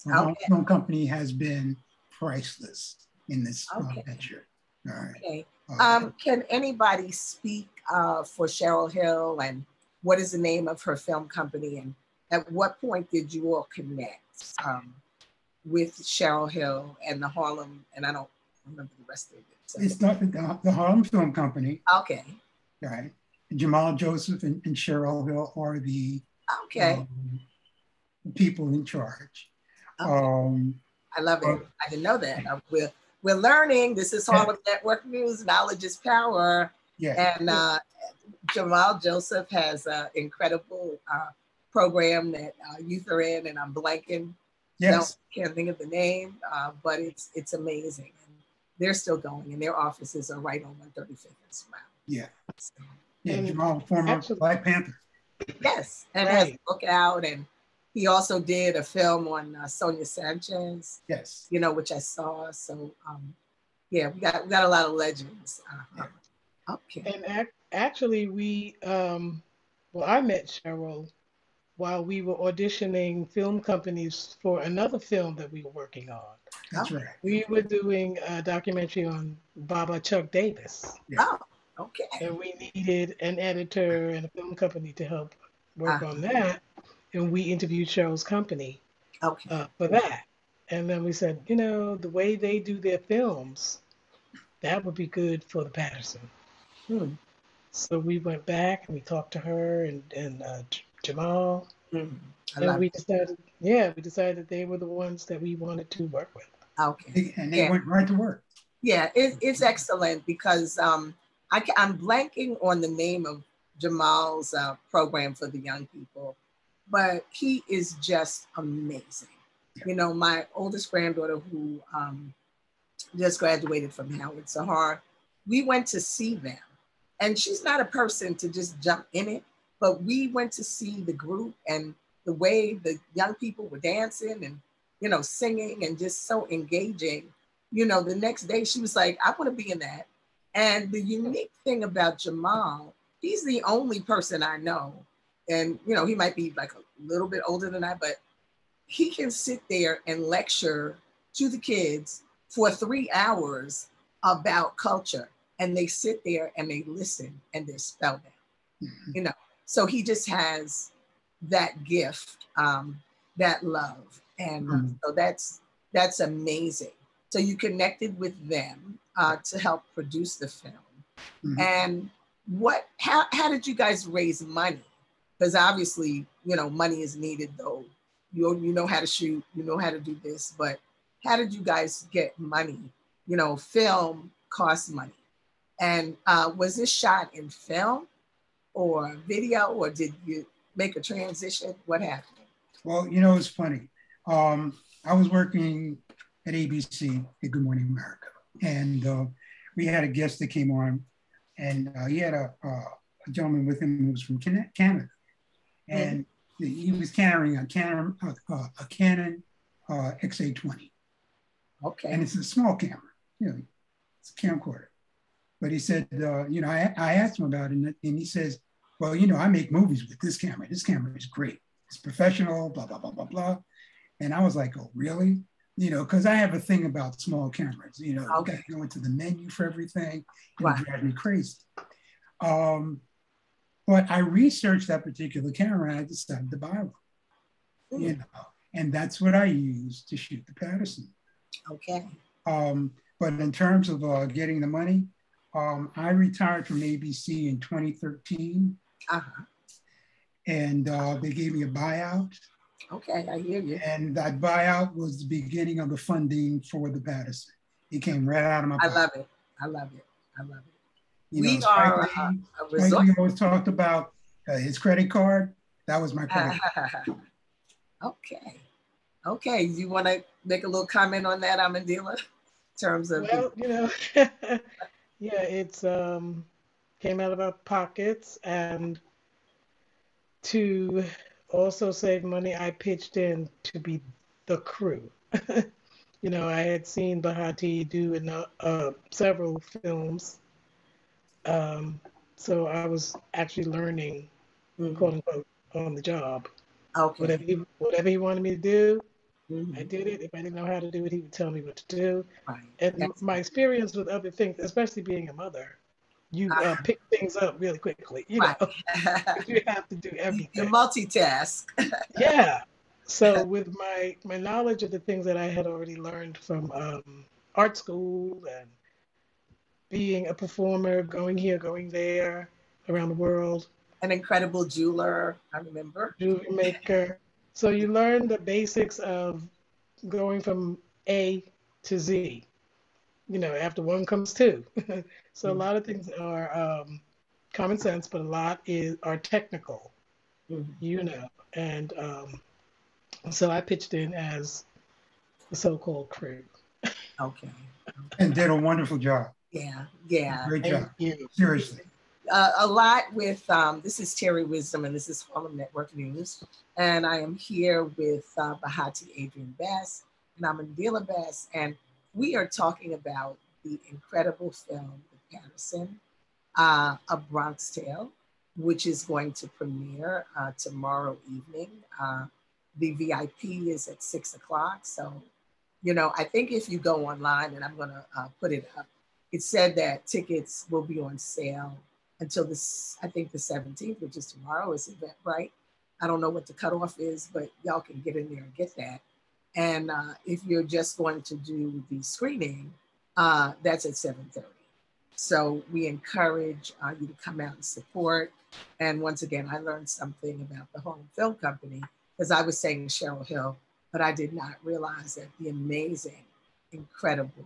The film company has been priceless in this venture. All right. Okay. Can anybody speak for Cheryl Hill, and what is the name of her film company, and at what point did you all connect with Cheryl Hill and the Harlem, and I don't remember the rest of it. So. It's not the Harlem Film Company. Okay. Right. Jamal Joseph and Cheryl Hill are the people in charge. Okay. I love it. I didn't know that. We're learning. This is Harlem Network News. Knowledge is power. Yeah. And Jamal Joseph has an incredible program that youth are in, and I'm blanking. Yes. Can't think of the name, but it's amazing. And they're still going, and their offices are right on 135th and Smile. Yeah. So, yeah, Jamal, former Black Panther. Yes, and has a book out, and he also did a film on Sonia Sanchez. Yes. You know, which I saw. So, yeah, we got a lot of legends. Okay. And actually, I met Cheryl while we were auditioning film companies for another film that we were working on. That's right. We were doing a documentary on Baba Chuck Davis. Yeah. Oh, okay. And we needed an editor and a film company to help work on that. And we interviewed Cheryl's company for that. And then we said, you know, the way they do their films, that would be good for the Patterson. So we went back and we talked to her and Jamal. And we decided that they were the ones that we wanted to work with. Okay. And they went right to work. Yeah, it's excellent because I'm blanking on the name of Jamal's program for the young people, but he is just amazing. You know, my oldest granddaughter who just graduated from Howard Sahar, we went to see them. And she's not a person to just jump in it, but we went to see the group and the way the young people were dancing and, you know, singing and just so engaging. You know, the next day she was like, I want to be in that. And the unique thing about Jamal, he's the only person I know. And, you know, he might be like a little bit older than I, but he can sit there and lecture to the kids for 3 hours about culture. And they sit there and they listen and they're spellbound, you know. So he just has that gift, that love. And so that's amazing. So you connected with them to help produce the film. And how did you guys raise money? Because obviously, you know, money is needed though. You know how to shoot, you know how to do this, but how did you guys get money? You know, film costs money. And was this shot in film or video, or did you make a transition? What happened? Well, you know, it's funny. I was working at ABC at Good Morning America, and we had a guest that came on, and he had a gentleman with him who was from Canada, and he was carrying a Canon XA20. Okay. And it's a small camera, you know, it's a camcorder. But he said, you know, I asked him about it, and he says, well, you know, I make movies with this camera. This camera is great. It's professional, blah, blah, blah, blah, blah. And I was like, oh, really? You know, because I have a thing about small cameras. You know, you got to go into the menu for everything. And it drives me crazy. But I researched that particular camera and I decided to buy one, you know, and that's what I used to shoot the Patterson. Okay. But in terms of getting the money, I retired from ABC in 2013. And they gave me a buyout. Okay, I hear you. And that buyout was the beginning of the funding for the Patterson. It came right out of my pocket. I love it. I love it. I love it. You know, Spike Lee always talked about his credit card. That was my credit card. Okay. Okay. You want to make a little comment on that, Ahmondylla, in terms of? Well, you know, yeah, it's came out of our pockets, and to also save money, I pitched in to be the crew. You know, I had seen Bahati do several films. So I was actually learning, quote unquote, on the job. Okay. Whatever he wanted me to do, I did it. If I didn't know how to do it, he would tell me what to do. Right. And my experience with other things, especially being a mother, you pick things up really quickly, you know. You have to do everything. You multitask. Yeah. So with my knowledge of the things that I had already learned from art school and being a performer, going here, going there, around the world. An incredible jeweler, I remember. Jewelry maker. So you learn the basics of going from A to Z. You know, after one comes two. So a lot of things are common sense, but a lot are technical, you know. And so I pitched in as the so-called crew. Okay. And did a wonderful job. Yeah, yeah. Great job. Seriously. A lot with, this is Terri Wisdom, and this is Harlem Network News. And I am here with Bahati Adrian Bass and Amelias Bass, and we are talking about the incredible film, The Patterson, A Bronx Tale, which is going to premiere tomorrow evening. The VIP is at 6 o'clock. So, you know, I think if you go online, and I'm gonna put it up, it said that tickets will be on sale until this, I think the 17th, which is tomorrow, is Eventbrite. I don't know what the cutoff is, but y'all can get in there and get that. And if you're just going to do the screening, that's at 7:30. So we encourage you to come out and support. And once again, I learned something about the Harlem Film Company, because I was saying Cheryl Hill, but I did not realize that the amazing, incredible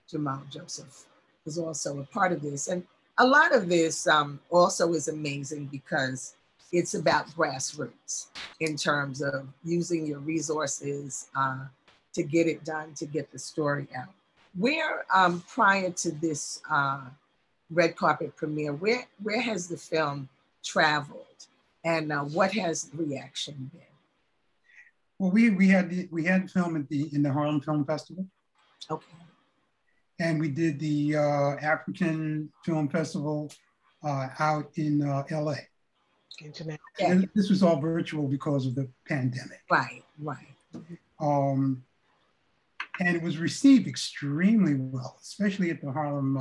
Jamal Joseph was also a part of this. And A lot of this also is amazing because it's about grassroots in terms of using your resources to get it done, to get the story out. Where, prior to this red carpet premiere, where has the film traveled, and what has the reaction been? Well, we had film in the Harlem Film Festival. Okay. And we did the African Film Festival out in LA. Internet. Yeah. This was all virtual because of the pandemic. Right, right. And it was received extremely well, especially at the Harlem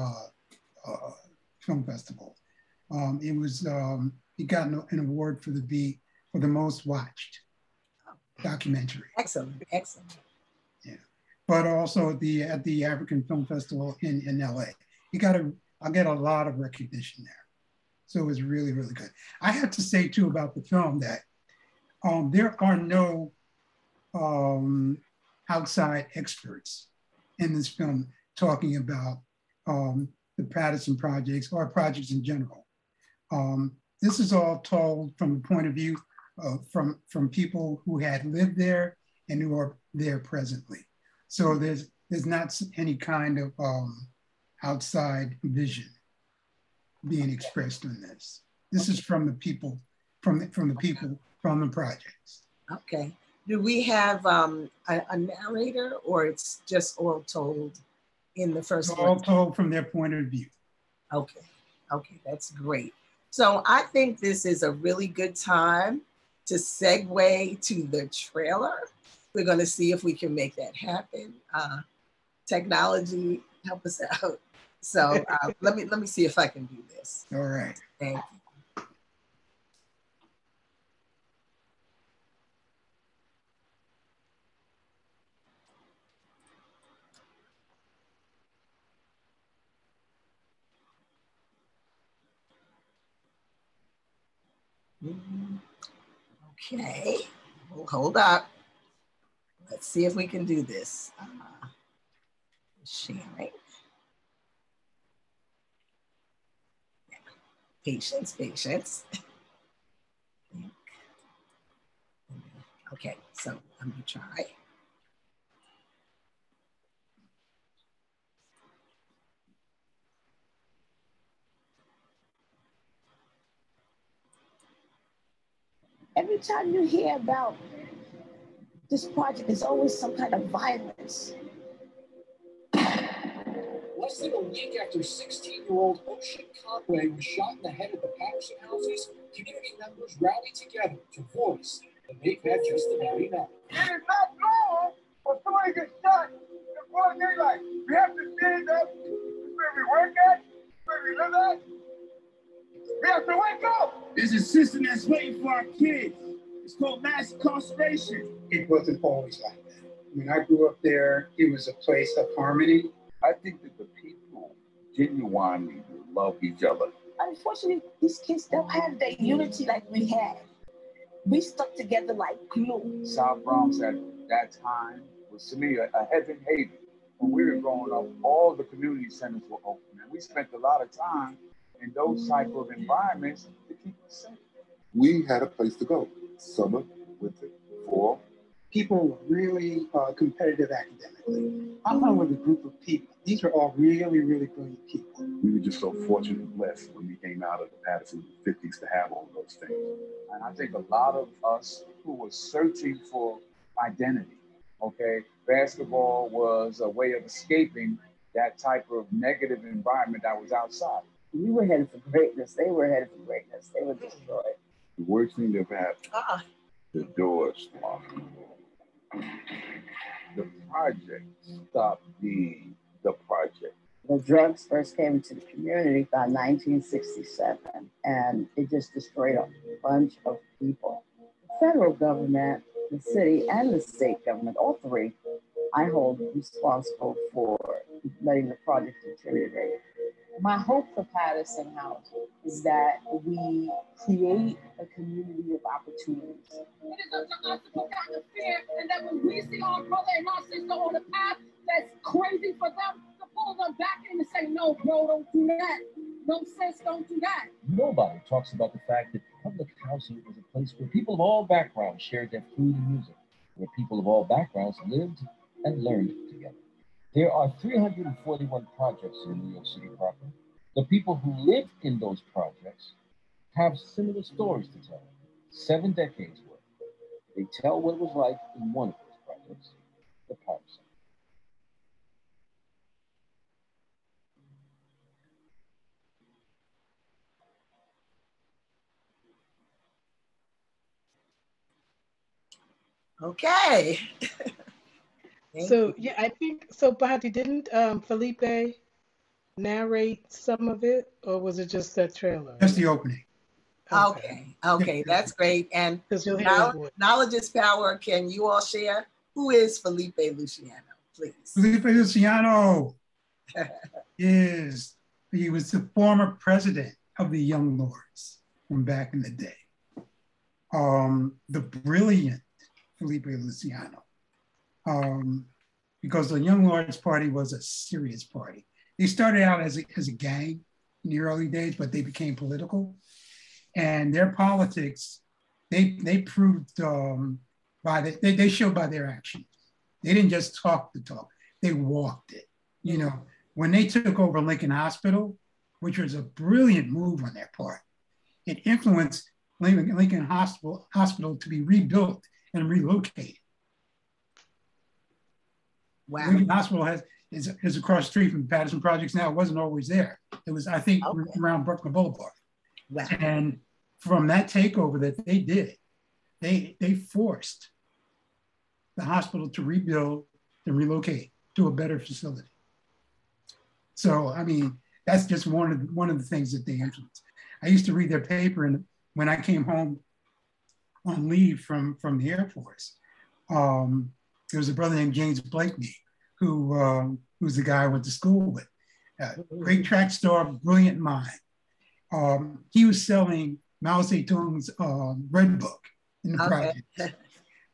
Film Festival. It got an award for the most watched documentary. Excellent, excellent. Yeah, but also at the African Film Festival in LA, I get a lot of recognition there. So it was really, really good. I have to say too about the film that there are no outside experts in this film talking about the Patterson projects or projects in general. This is all told from the point of view from people who had lived there and who are there presently. So there's not any kind of outside vision being expressed in this. This is from the people, from the projects. Okay. Do we have a narrator, or it's just all told in the first It's all told from their point of view. Okay, okay, that's great. So I think this is a really good time to segue to the trailer. We're going to see if we can make that happen. Technology, help us out. So let me see if I can do this. All right. Thank you. Okay, well, hold up. Let's see if we can do this. Sharing. Patience, patience. Okay, so I'm gonna try. Every time you hear about this project, there's always some kind of violence. Less than a week after 16-year-old Ocean Conway was shot in the head at the Patterson houses, community members rallied together to voice that they've had just about enough. It is not wrong for somebody to get shot in broad daylight. We have to stand up. It's where we work at, where we live at. We have to wake up. There's a system that's waiting for our kids. It's called mass incarceration. It wasn't always like that. When I grew up there, it was a place of harmony. I think that the people genuinely love each other. Unfortunately, these kids don't have that unity like we had. We stuck together like glue. South Bronx at that time was, to me, a heaven haven. When we were growing up, all the community centers were open, and we spent a lot of time in those type of environments to keep us safe. We had a place to go, summer, winter, fall. People were really competitive academically. I hung with a group of people. These were all really, really brilliant people. We were just so fortunate and blessed when we came out of the Patterson 50s to have all those things. And I think a lot of us who were searching for identity, okay, basketball was a way of escaping that type of negative environment that was outside. We were headed for greatness. They were headed for greatness. They were destroyed. The worst thing that ever happened, the doors locked. The project stopped being the project. The drugs first came into the community by 1967, and it just destroyed a bunch of people. The federal government, the city, and the state government, all three, I hold responsible for letting the project deteriorate. My hope for Patterson House is that we create a community of opportunities. It is up to us to put down the fear, and that when we see our brother and our sister on a path that's crazy for them, to pull them back in and say, no, bro, don't do that. No sense, don't do that. Nobody talks about the fact that public housing is a place where people of all backgrounds shared their food and music, where people of all backgrounds lived and learned together. There are 341 projects in New York City proper. The people who live in those projects have similar stories to tell. 7 decades worth. They tell what it was like in one of those projects, the Patterson. Okay. So yeah, I think so. Bahati, didn't Felipe narrate some of it, or was it just that trailer? Just the opening. Okay, that's great. And knowledge is power. Can you all share who is Felipe Luciano, please? Felipe Luciano he was the former president of the Young Lords from back in the day. The brilliant Felipe Luciano, because the Young Lords Party was a serious party. They started out as a gang in the early days, but they became political. And their politics, they proved they showed by their actions. They didn't just talk the talk, they walked it. You know, when they took over Lincoln Hospital, which was a brilliant move on their part, it influenced Lincoln Hospital to be rebuilt and relocated. Wow. Lincoln Hospital is across the street from the Patterson projects now. It wasn't always there. It was, I think, around Brooklyn Boulevard. Wow. And from that takeover that they did, they forced the hospital to rebuild and relocate to a better facility. So, I mean, that's just one of the things that they influenced. I used to read their paper, and when I came home on leave from the Air Force, there was a brother named James Blakeney, who's the guy I went to school with. Great track star, brilliant mind. He was selling Mao Zedong's Red Book in the project.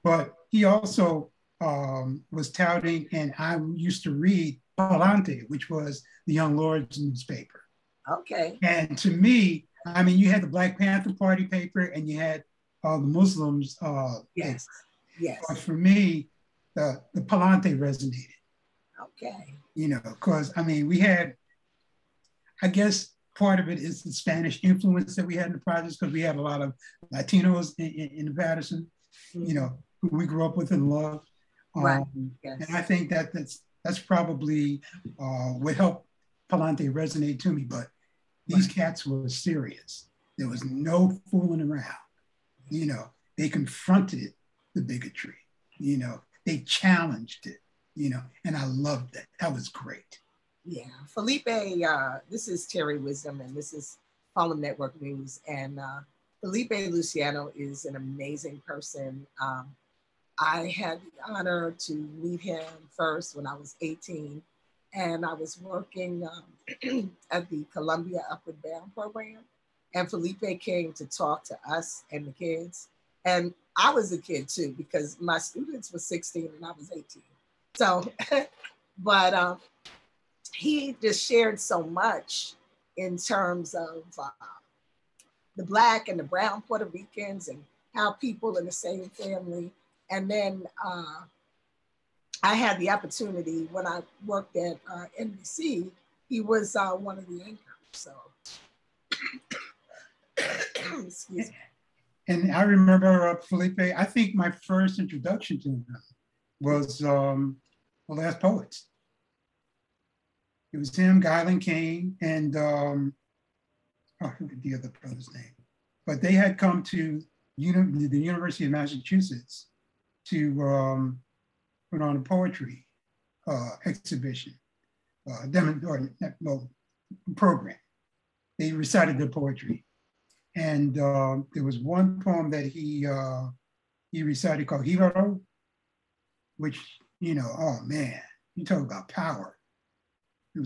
But he also was touting, and I used to read Palante, which was the Young Lords newspaper. Okay. And to me, I mean, you had the Black Panther Party paper and you had the Muslims. Yes. Yes. But for me, the Palante resonated. Okay. You know, because I mean, we had, I guess part of it is the Spanish influence that we had in the projects, because we had a lot of Latinos in the Patterson, you know, who we grew up with and loved. Right. Yes. And I think that's probably what helped Palante resonate to me. But these cats were serious. There was no fooling around. You know, they confronted the bigotry. You know, they challenged it. You know, and I loved that. That was great. Yeah, Felipe. This is Terri Wisdom, and this is Harlem Network News. And Felipe Luciano is an amazing person. I had the honor to meet him first when I was 18, and I was working at the Columbia Upward Bound program, and Felipe came to talk to us and the kids. And I was a kid too, because my students were 16 and I was 18. So, but he just shared so much in terms of the Black and the brown Puerto Ricans and how people in the same family. And then I had the opportunity when I worked at NBC, he was one of the anchors, so. Excuse me. And I remember Felipe, I think my first introduction to him was The Last Poets. It was him, Guyland Kane, and I forget the other brother's name. But they had come to the University of Massachusetts to put on a poetry exhibition, program. They recited their poetry. And there was one poem that he recited called Hibaro, which, you know, oh man, you talk about power. It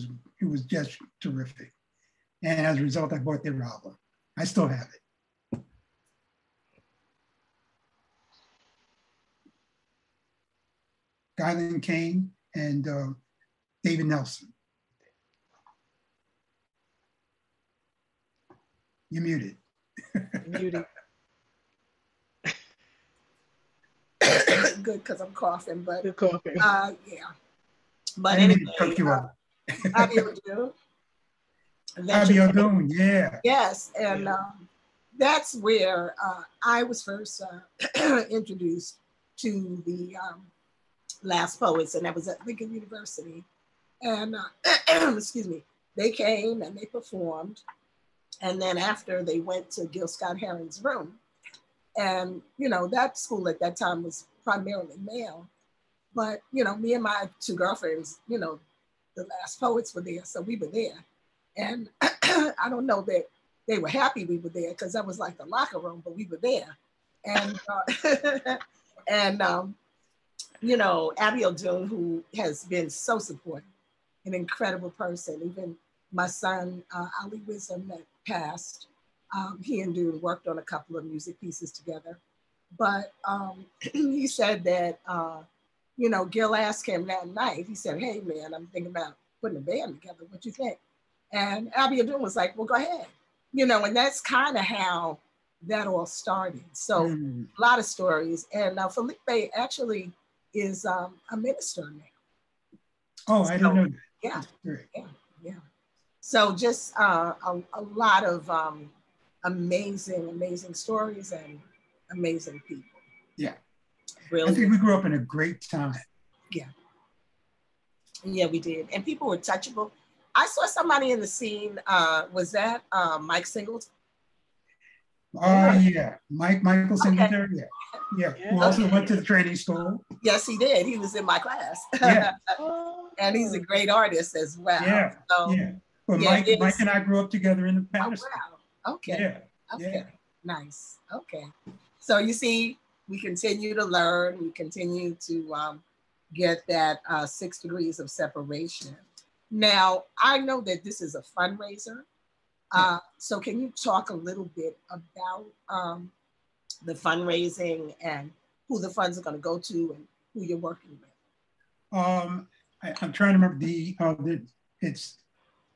was just terrific. And as a result, I bought their album. I still have it. Guyland Kane and David Nelson. You're muted. Muted. Good, because I'm coughing, but You're coughing. yeah. But I didn't mean anyway, to choke you up. Abiodun, yeah. Yes, and that's where I was first introduced to the Last Poets, and that was at Lincoln University. And excuse me, they came and they performed. And then after, they went to Gil Scott-Heron's room. And, you know, that school at that time was primarily male. But, you know, me and my two girlfriends, you know, the Last Poets were there, so we were there. And I don't know that they were happy we were there, because that was like the locker room, but we were there. And, you know, Abiodun, who has been so supportive, an incredible person. Even my son, Ali Wisdom, that passed, he and Dune worked on a couple of music pieces together. But he said that, you know, Gil asked him that night, he said, hey man, I'm thinking about putting a band together, what you think? And Abiodun was like, well, go ahead. You know, and that's kind of how that all started. So a lot of stories. And Felipe actually is a minister now. Oh, I don't know that. Yeah. So just a lot of amazing stories and amazing people. Yeah. Really. I think we grew up in a great time. Yeah. Yeah, we did. And people were touchable. I saw somebody in the scene, was that Mike Singleton? Yeah, Michael Singletary, yeah. Who also went to the training school. Yes, he did. He was in my class. Yeah. And he's a great artist as well. Yeah, so, Well, Mike and I grew up together in the Patterson. Oh, wow. Okay. Yeah. Okay. Yeah. Nice. Okay. So you see, we continue to learn. We continue to get that 6 degrees of separation. Now, I know that this is a fundraiser. So can you talk a little bit about the fundraising and who the funds are going to go to and who you're working with? I'm trying to remember it's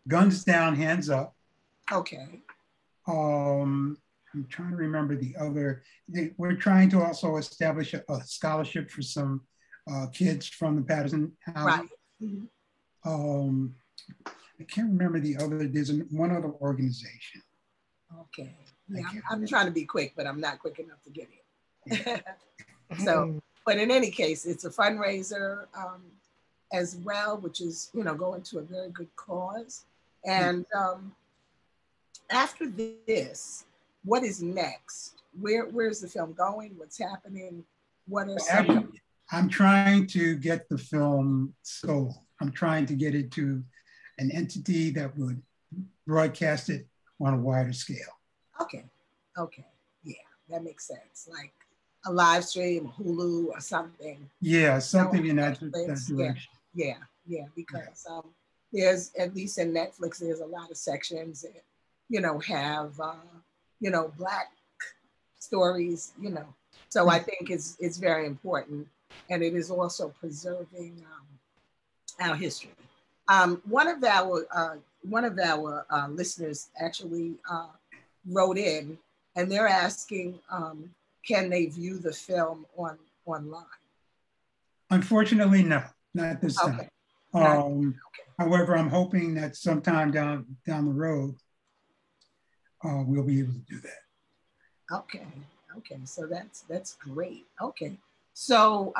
Guns Down, Hands Up. Okay. I'm trying to remember the other. We're trying to also establish a scholarship for some kids from the Patterson housing. Right. Mm-hmm. I can't remember the other. There's one other organization. Okay. Yeah, I'm trying to be quick, but I'm not quick enough to get it. So, but in any case, it's a fundraiser as well, which is, you know, going to a very good cause. And after this, what is next? Where's the film going? What's happening? What are some? I'm trying to get the film sold. I'm trying to get it to an entity that would broadcast it on a wider scale. Okay. Yeah, that makes sense. Like a live stream, Hulu or something. Yeah, something in that direction. Yeah, because there's, at least in Netflix, there's a lot of sections that, you know, have, you know, Black stories, you know. So I think it's very important. And it is also preserving our history. One of our listeners actually wrote in, and they're asking, can they view the film online? Unfortunately, no, not this time. However, I'm hoping that sometime down the road, we'll be able to do that. Okay, so that's great. Okay, so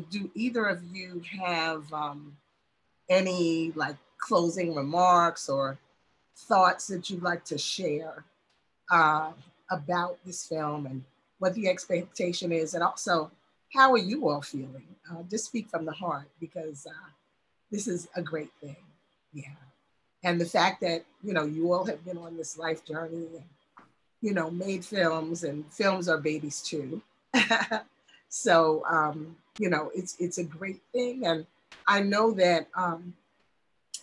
do either of you have any like closing remarks or thoughts that you'd like to share about this film and what the expectation is, and also how are you all feeling? Just speak from the heart, because this is a great thing. Yeah, and the fact that, you know, you all have been on this life journey and, you know, made films, and films are babies too. So you know, it's a great thing, and I know that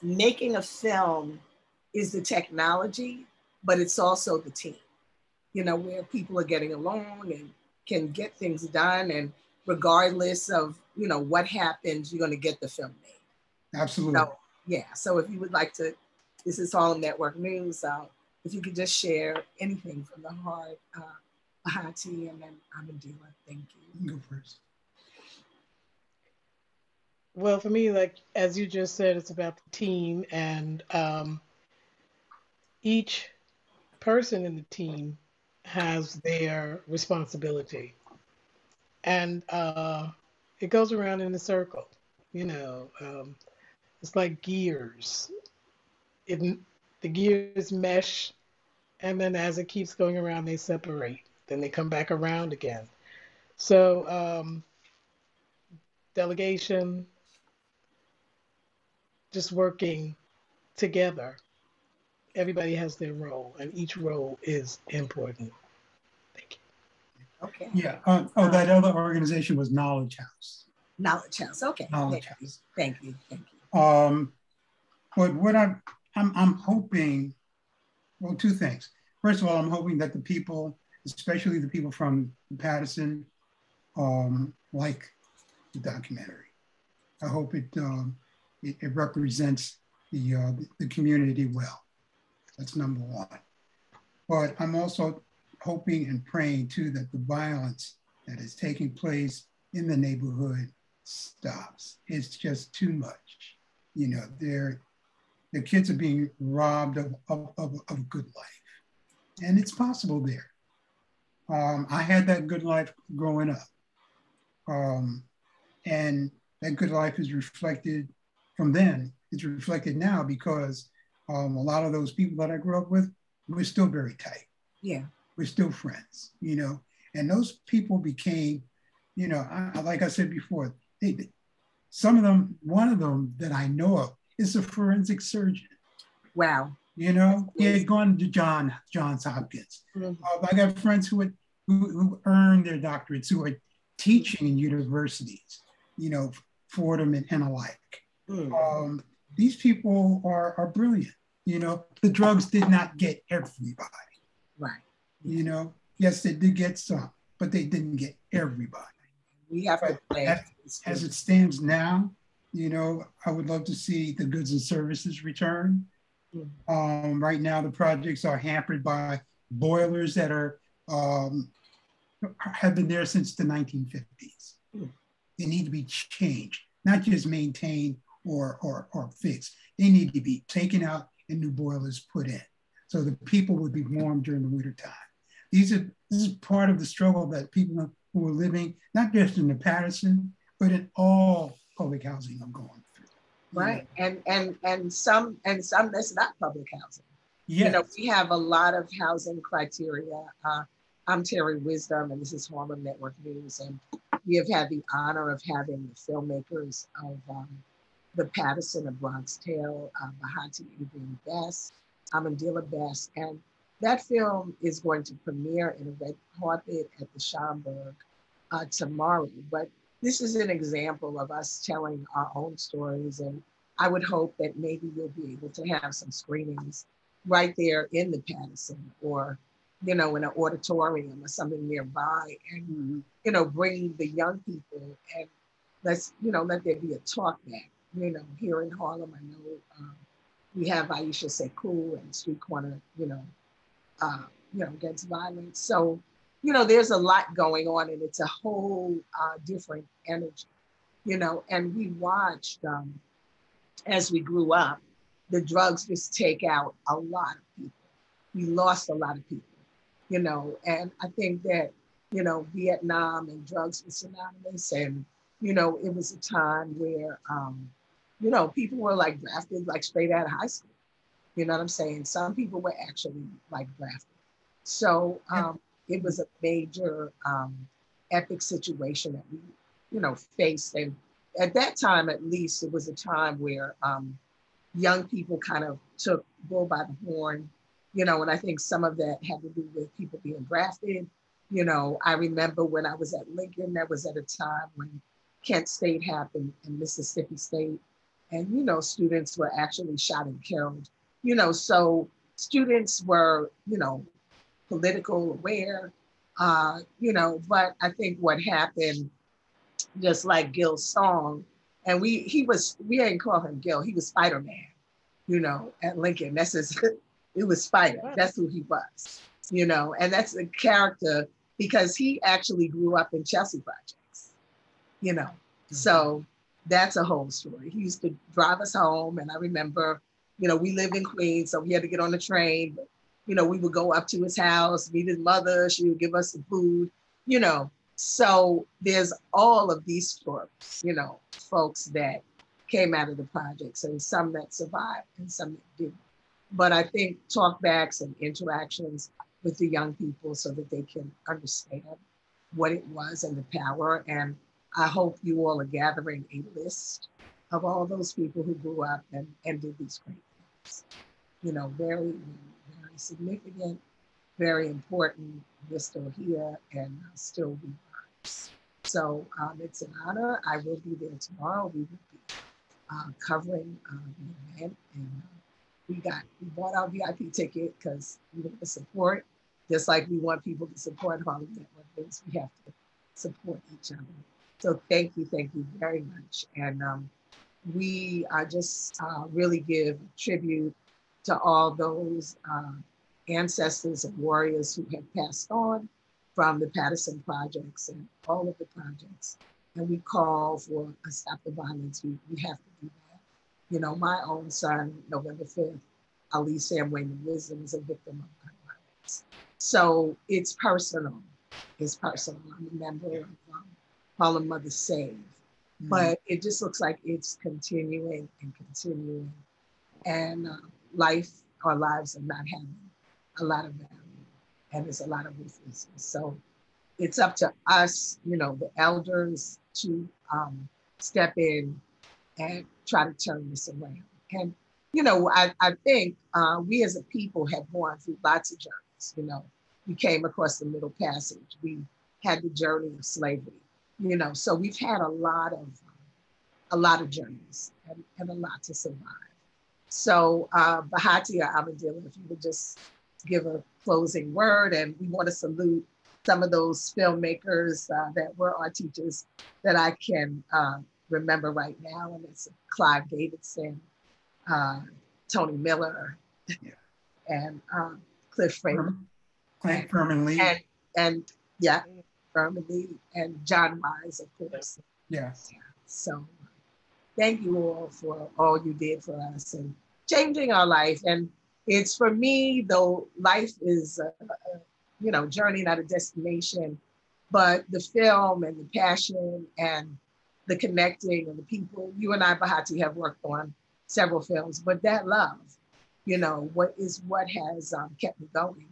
making a film is the technology, but it's also the team, you know, where people are getting along and can get things done. And regardless of, you know, what happens, you're going to get the film made. Absolutely. So, yeah. So if you would like to, this is Harlem Network News. if you could just share anything from the heart, Bahati and then Ahmondylla, thank you. You can go first. Well, for me, like as you just said, it's about the team, and each person in the team has their responsibility, and it goes around in a circle. You know, it's like gears. The gears mesh, and then as it keeps going around, they separate. Then they come back around again. So delegation, just working together. Everybody has their role, and each role is important. Thank you. Okay. Yeah. That other organization was Knowledge House. Knowledge House. Okay. Knowledge Thank House. You. Thank you. Thank you. But what I'm hoping, well, two things. First of all, I'm hoping that the people, especially the people from Patterson, like the documentary. I hope it represents the community well. That's number one. But I'm also hoping and praying too that the violence that is taking place in the neighborhood stops. It's just too much. You know, the kids are being robbed of good life. And it's possible there. I had that good life growing up. And that good life is reflected from then. It's reflected now because a lot of those people that I grew up with, we're still very tight. Yeah. We're still friends, you know? And those people became, you know, like I said before, some of them, one of them that I know of is a forensic surgeon. Wow. You know, he had gone to Johns Hopkins. Mm-hmm. I got friends who earned their doctorates, who are teaching in universities, you know, Fordham and alike. Mm. These people are brilliant. You know, the drugs did not get everybody. Right. You know, yes, they did get some, but they didn't get everybody. We have to play. As it stands now, you know, I would love to see the goods and services return. Mm. Right now, the projects are hampered by boilers that have been there since the 1950s. Mm. They need to be changed, not just maintained or fixed. They need to be taken out and new boilers put in, so the people would be warm during the winter time. This is part of the struggle that people who are living, not just in the Patterson, but in all public housing are going through. Right, and some that's not public housing. Yes. You know, we have a lot of housing criteria. I'm Terri Wisdom, and this is Harlem Network News, and we have had the honor of having the filmmakers of the Patterson of Bronx Tale, Bahati, Adrian Best, Amelias Best, and that film is going to premiere in a red carpet at the Schomburg tomorrow. But this is an example of us telling our own stories, and I would hope that maybe you'll be able to have some screenings right there in the Patterson, or you know, in an auditorium or something nearby, and you know, bring the young people and let there be a talk back. You know, here in Harlem, I know we have Aisha Say Cool and Street Corner, against violence. So, you know, there's a lot going on, and it's a whole different energy, you know, and we watched as we grew up, the drugs just take out a lot of people. We lost a lot of people, you know, and I think that, you know, Vietnam and drugs were synonymous, and, you know, it was a time where, you know, people were like drafted like straight out of high school. You know what I'm saying? Some people were actually like drafted. So it was a major epic situation that we, you know, faced. And at that time, at least, it was a time where young people kind of took bull by the horn, you know, and I think some of that had to do with people being drafted. You know, I remember when I was at Lincoln, that was at a time when Kent State happened and Mississippi State. And, you know, students were actually shot and killed, you know, so students were, you know, political aware, you know, but I think what happened, just like Gil's song, and we didn't call him Gil, he was Spider-Man, you know, at Lincoln. That's his It was Spider. That's who he was, you know, and that's the character because he actually grew up in Chelsea projects, you know. So that's a whole story. He used to drive us home, and I remember, you know, we live in Queens, so we had to get on the train. But, you know, we would go up to his house, meet his mother. She would give us some food, you know. So there's all of these stories, you know, folks that came out of the projects, and some that survived and some that didn't. But I think talkbacks and interactions with the young people so that they can understand what it was and the power. And I hope you all are gathering a list of all those people who grew up and did these great things. You know, very, very significant, very important. We're still here and still be learners. So it's an honor. I will be there tomorrow. We will be covering the event, and we bought our VIP ticket because we want to support, just like we want people to support Harlem Network News. We have to support each other. So thank you very much. And we just really give tribute to all those ancestors and warriors who have passed on from the Patterson projects and all of the projects. And we call for a stop the violence. We have to do that. You know, my own son, November 5th, Ali Sam Wayman Wisdom, is a victim of gun violence. So it's personal. It's personal. I'm a member of Harlem Mothers Save. But it just looks like it's continuing and continuing. And our lives are not having a lot of value. And there's a lot of ruthlessness. So it's up to us, you know, the elders, to step in and try to turn this around. And, you know, I think we as a people have gone through lots of journeys. You know, we came across the Middle Passage. We had the journey of slavery, you know, so we've had a lot of journeys and a lot to survive. So Bahati or Ahmondylla, if you would just give a closing word, and we want to salute some of those filmmakers that were our teachers that I can remember right now, and it's Clive Davidson, Tony Miller, and Cliff Fraser, Furman Lee, and yeah, Furman Lee, and John Wise, of course. Yes. Yeah. So thank you all for all you did for us and changing our life. And it's, for me, though, life is you know, journey, not a destination, but the film and the passion and the connecting and the people. You and I, Bahati, have worked on several films, but that love, you know, what has kept me going,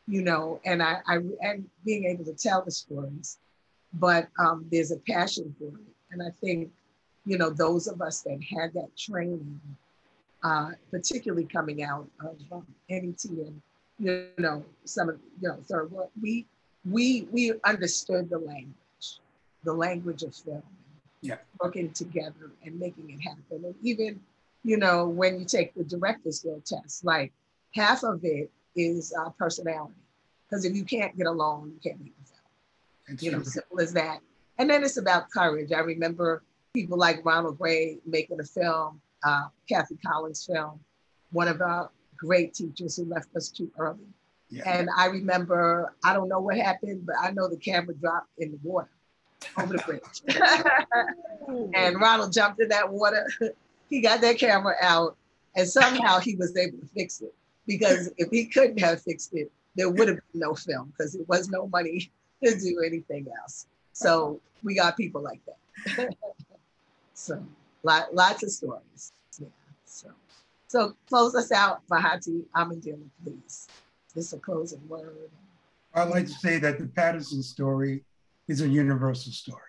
you know, and and being able to tell the stories, but there's a passion for it. And I think, you know, those of us that had that training, particularly coming out of NET and, you know, some of, you know, third world, we understood the language of film, working together and making it happen. And even, you know, when you take the director's guild test, like half of it is personality, because if you can't get along, you can't make the film. You know, simple as that. And then it's about courage. I remember people like Ronald Gray making a film, Kathy Collins' film, one of our great teachers who left us too early. And I remember, I don't know what happened, but I know the camera dropped in the water over the bridge. And Ronald jumped in that water. He got that camera out, and somehow he was able to fix it. Because if he couldn't have fixed it, there would have been no film, because there was no money to do anything else. So we got people like that. So lots of stories. Yeah. So close us out, Bahati, Ahmondylla, please. Just a closing word. I'd like to say that the Patterson story is a universal story.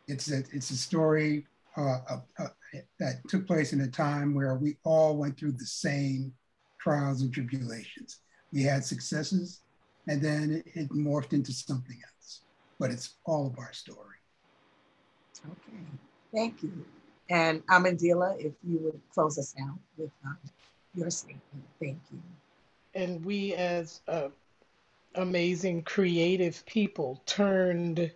It's a story that took place in a time where we all went through the same trials and tribulations. We had successes, and then it morphed into something else. But it's all of our story. Okay, thank you. And Ahmondylla, if you would close us out with your statement. Thank you. And we as amazing creative people turned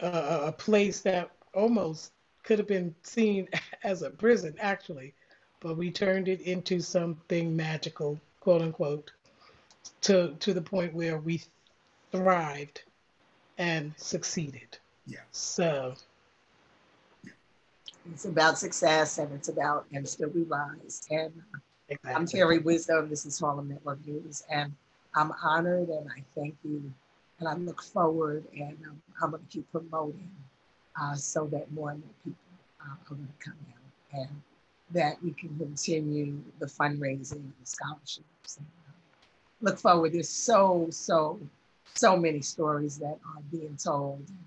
a place that almost could have been seen as a prison, actually, but we turned it into something magical, quote unquote, to the point where we thrived and succeeded. Yeah. So it's about success, and it's about and still we rise. And exactly. I'm Terri Wisdom. This is Harlem Network News, and I'm honored and I thank you. And I look forward, and I'm going to keep promoting so that more and more people are going to come out, and that we can continue the fundraising, the scholarships. And, look forward. There's so many stories that are being told. And,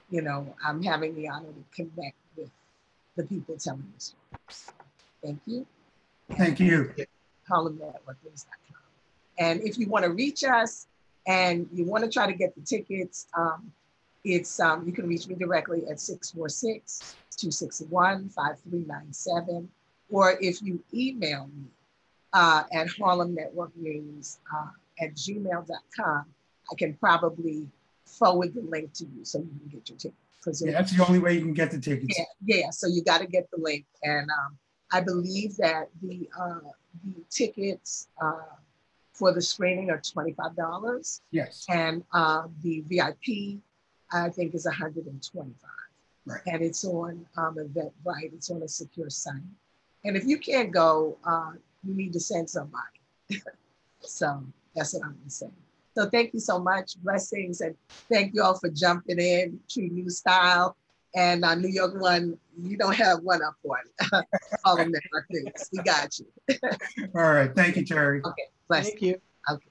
you know, I'm having the honor to connect with the people telling the stories. Thank you. Thank you. HarlemNetworkNews.com. And if you want to reach us and you want to try to get the tickets, you can reach me directly at 646-261-5397. Or if you email me at harlemnetworknews@gmail.com, I can probably forward the link to you so you can get your tickets. Yeah, that's the only way you can get the tickets. Yeah. So you got to get the link, and I believe that the tickets for the screening are $25. Yes. And the VIP, I think, is $125. Right. And it's on Eventbrite. It's on a secure site. And if you can't go, you need to send somebody. So that's what I'm going to say. So thank you so much. Blessings. And thank you all for jumping in. True New Style. And New York One, you don't have one up on it. All of them, we got you. All right. Thank you, Terri. Okay. Blessings. Thank you. Okay.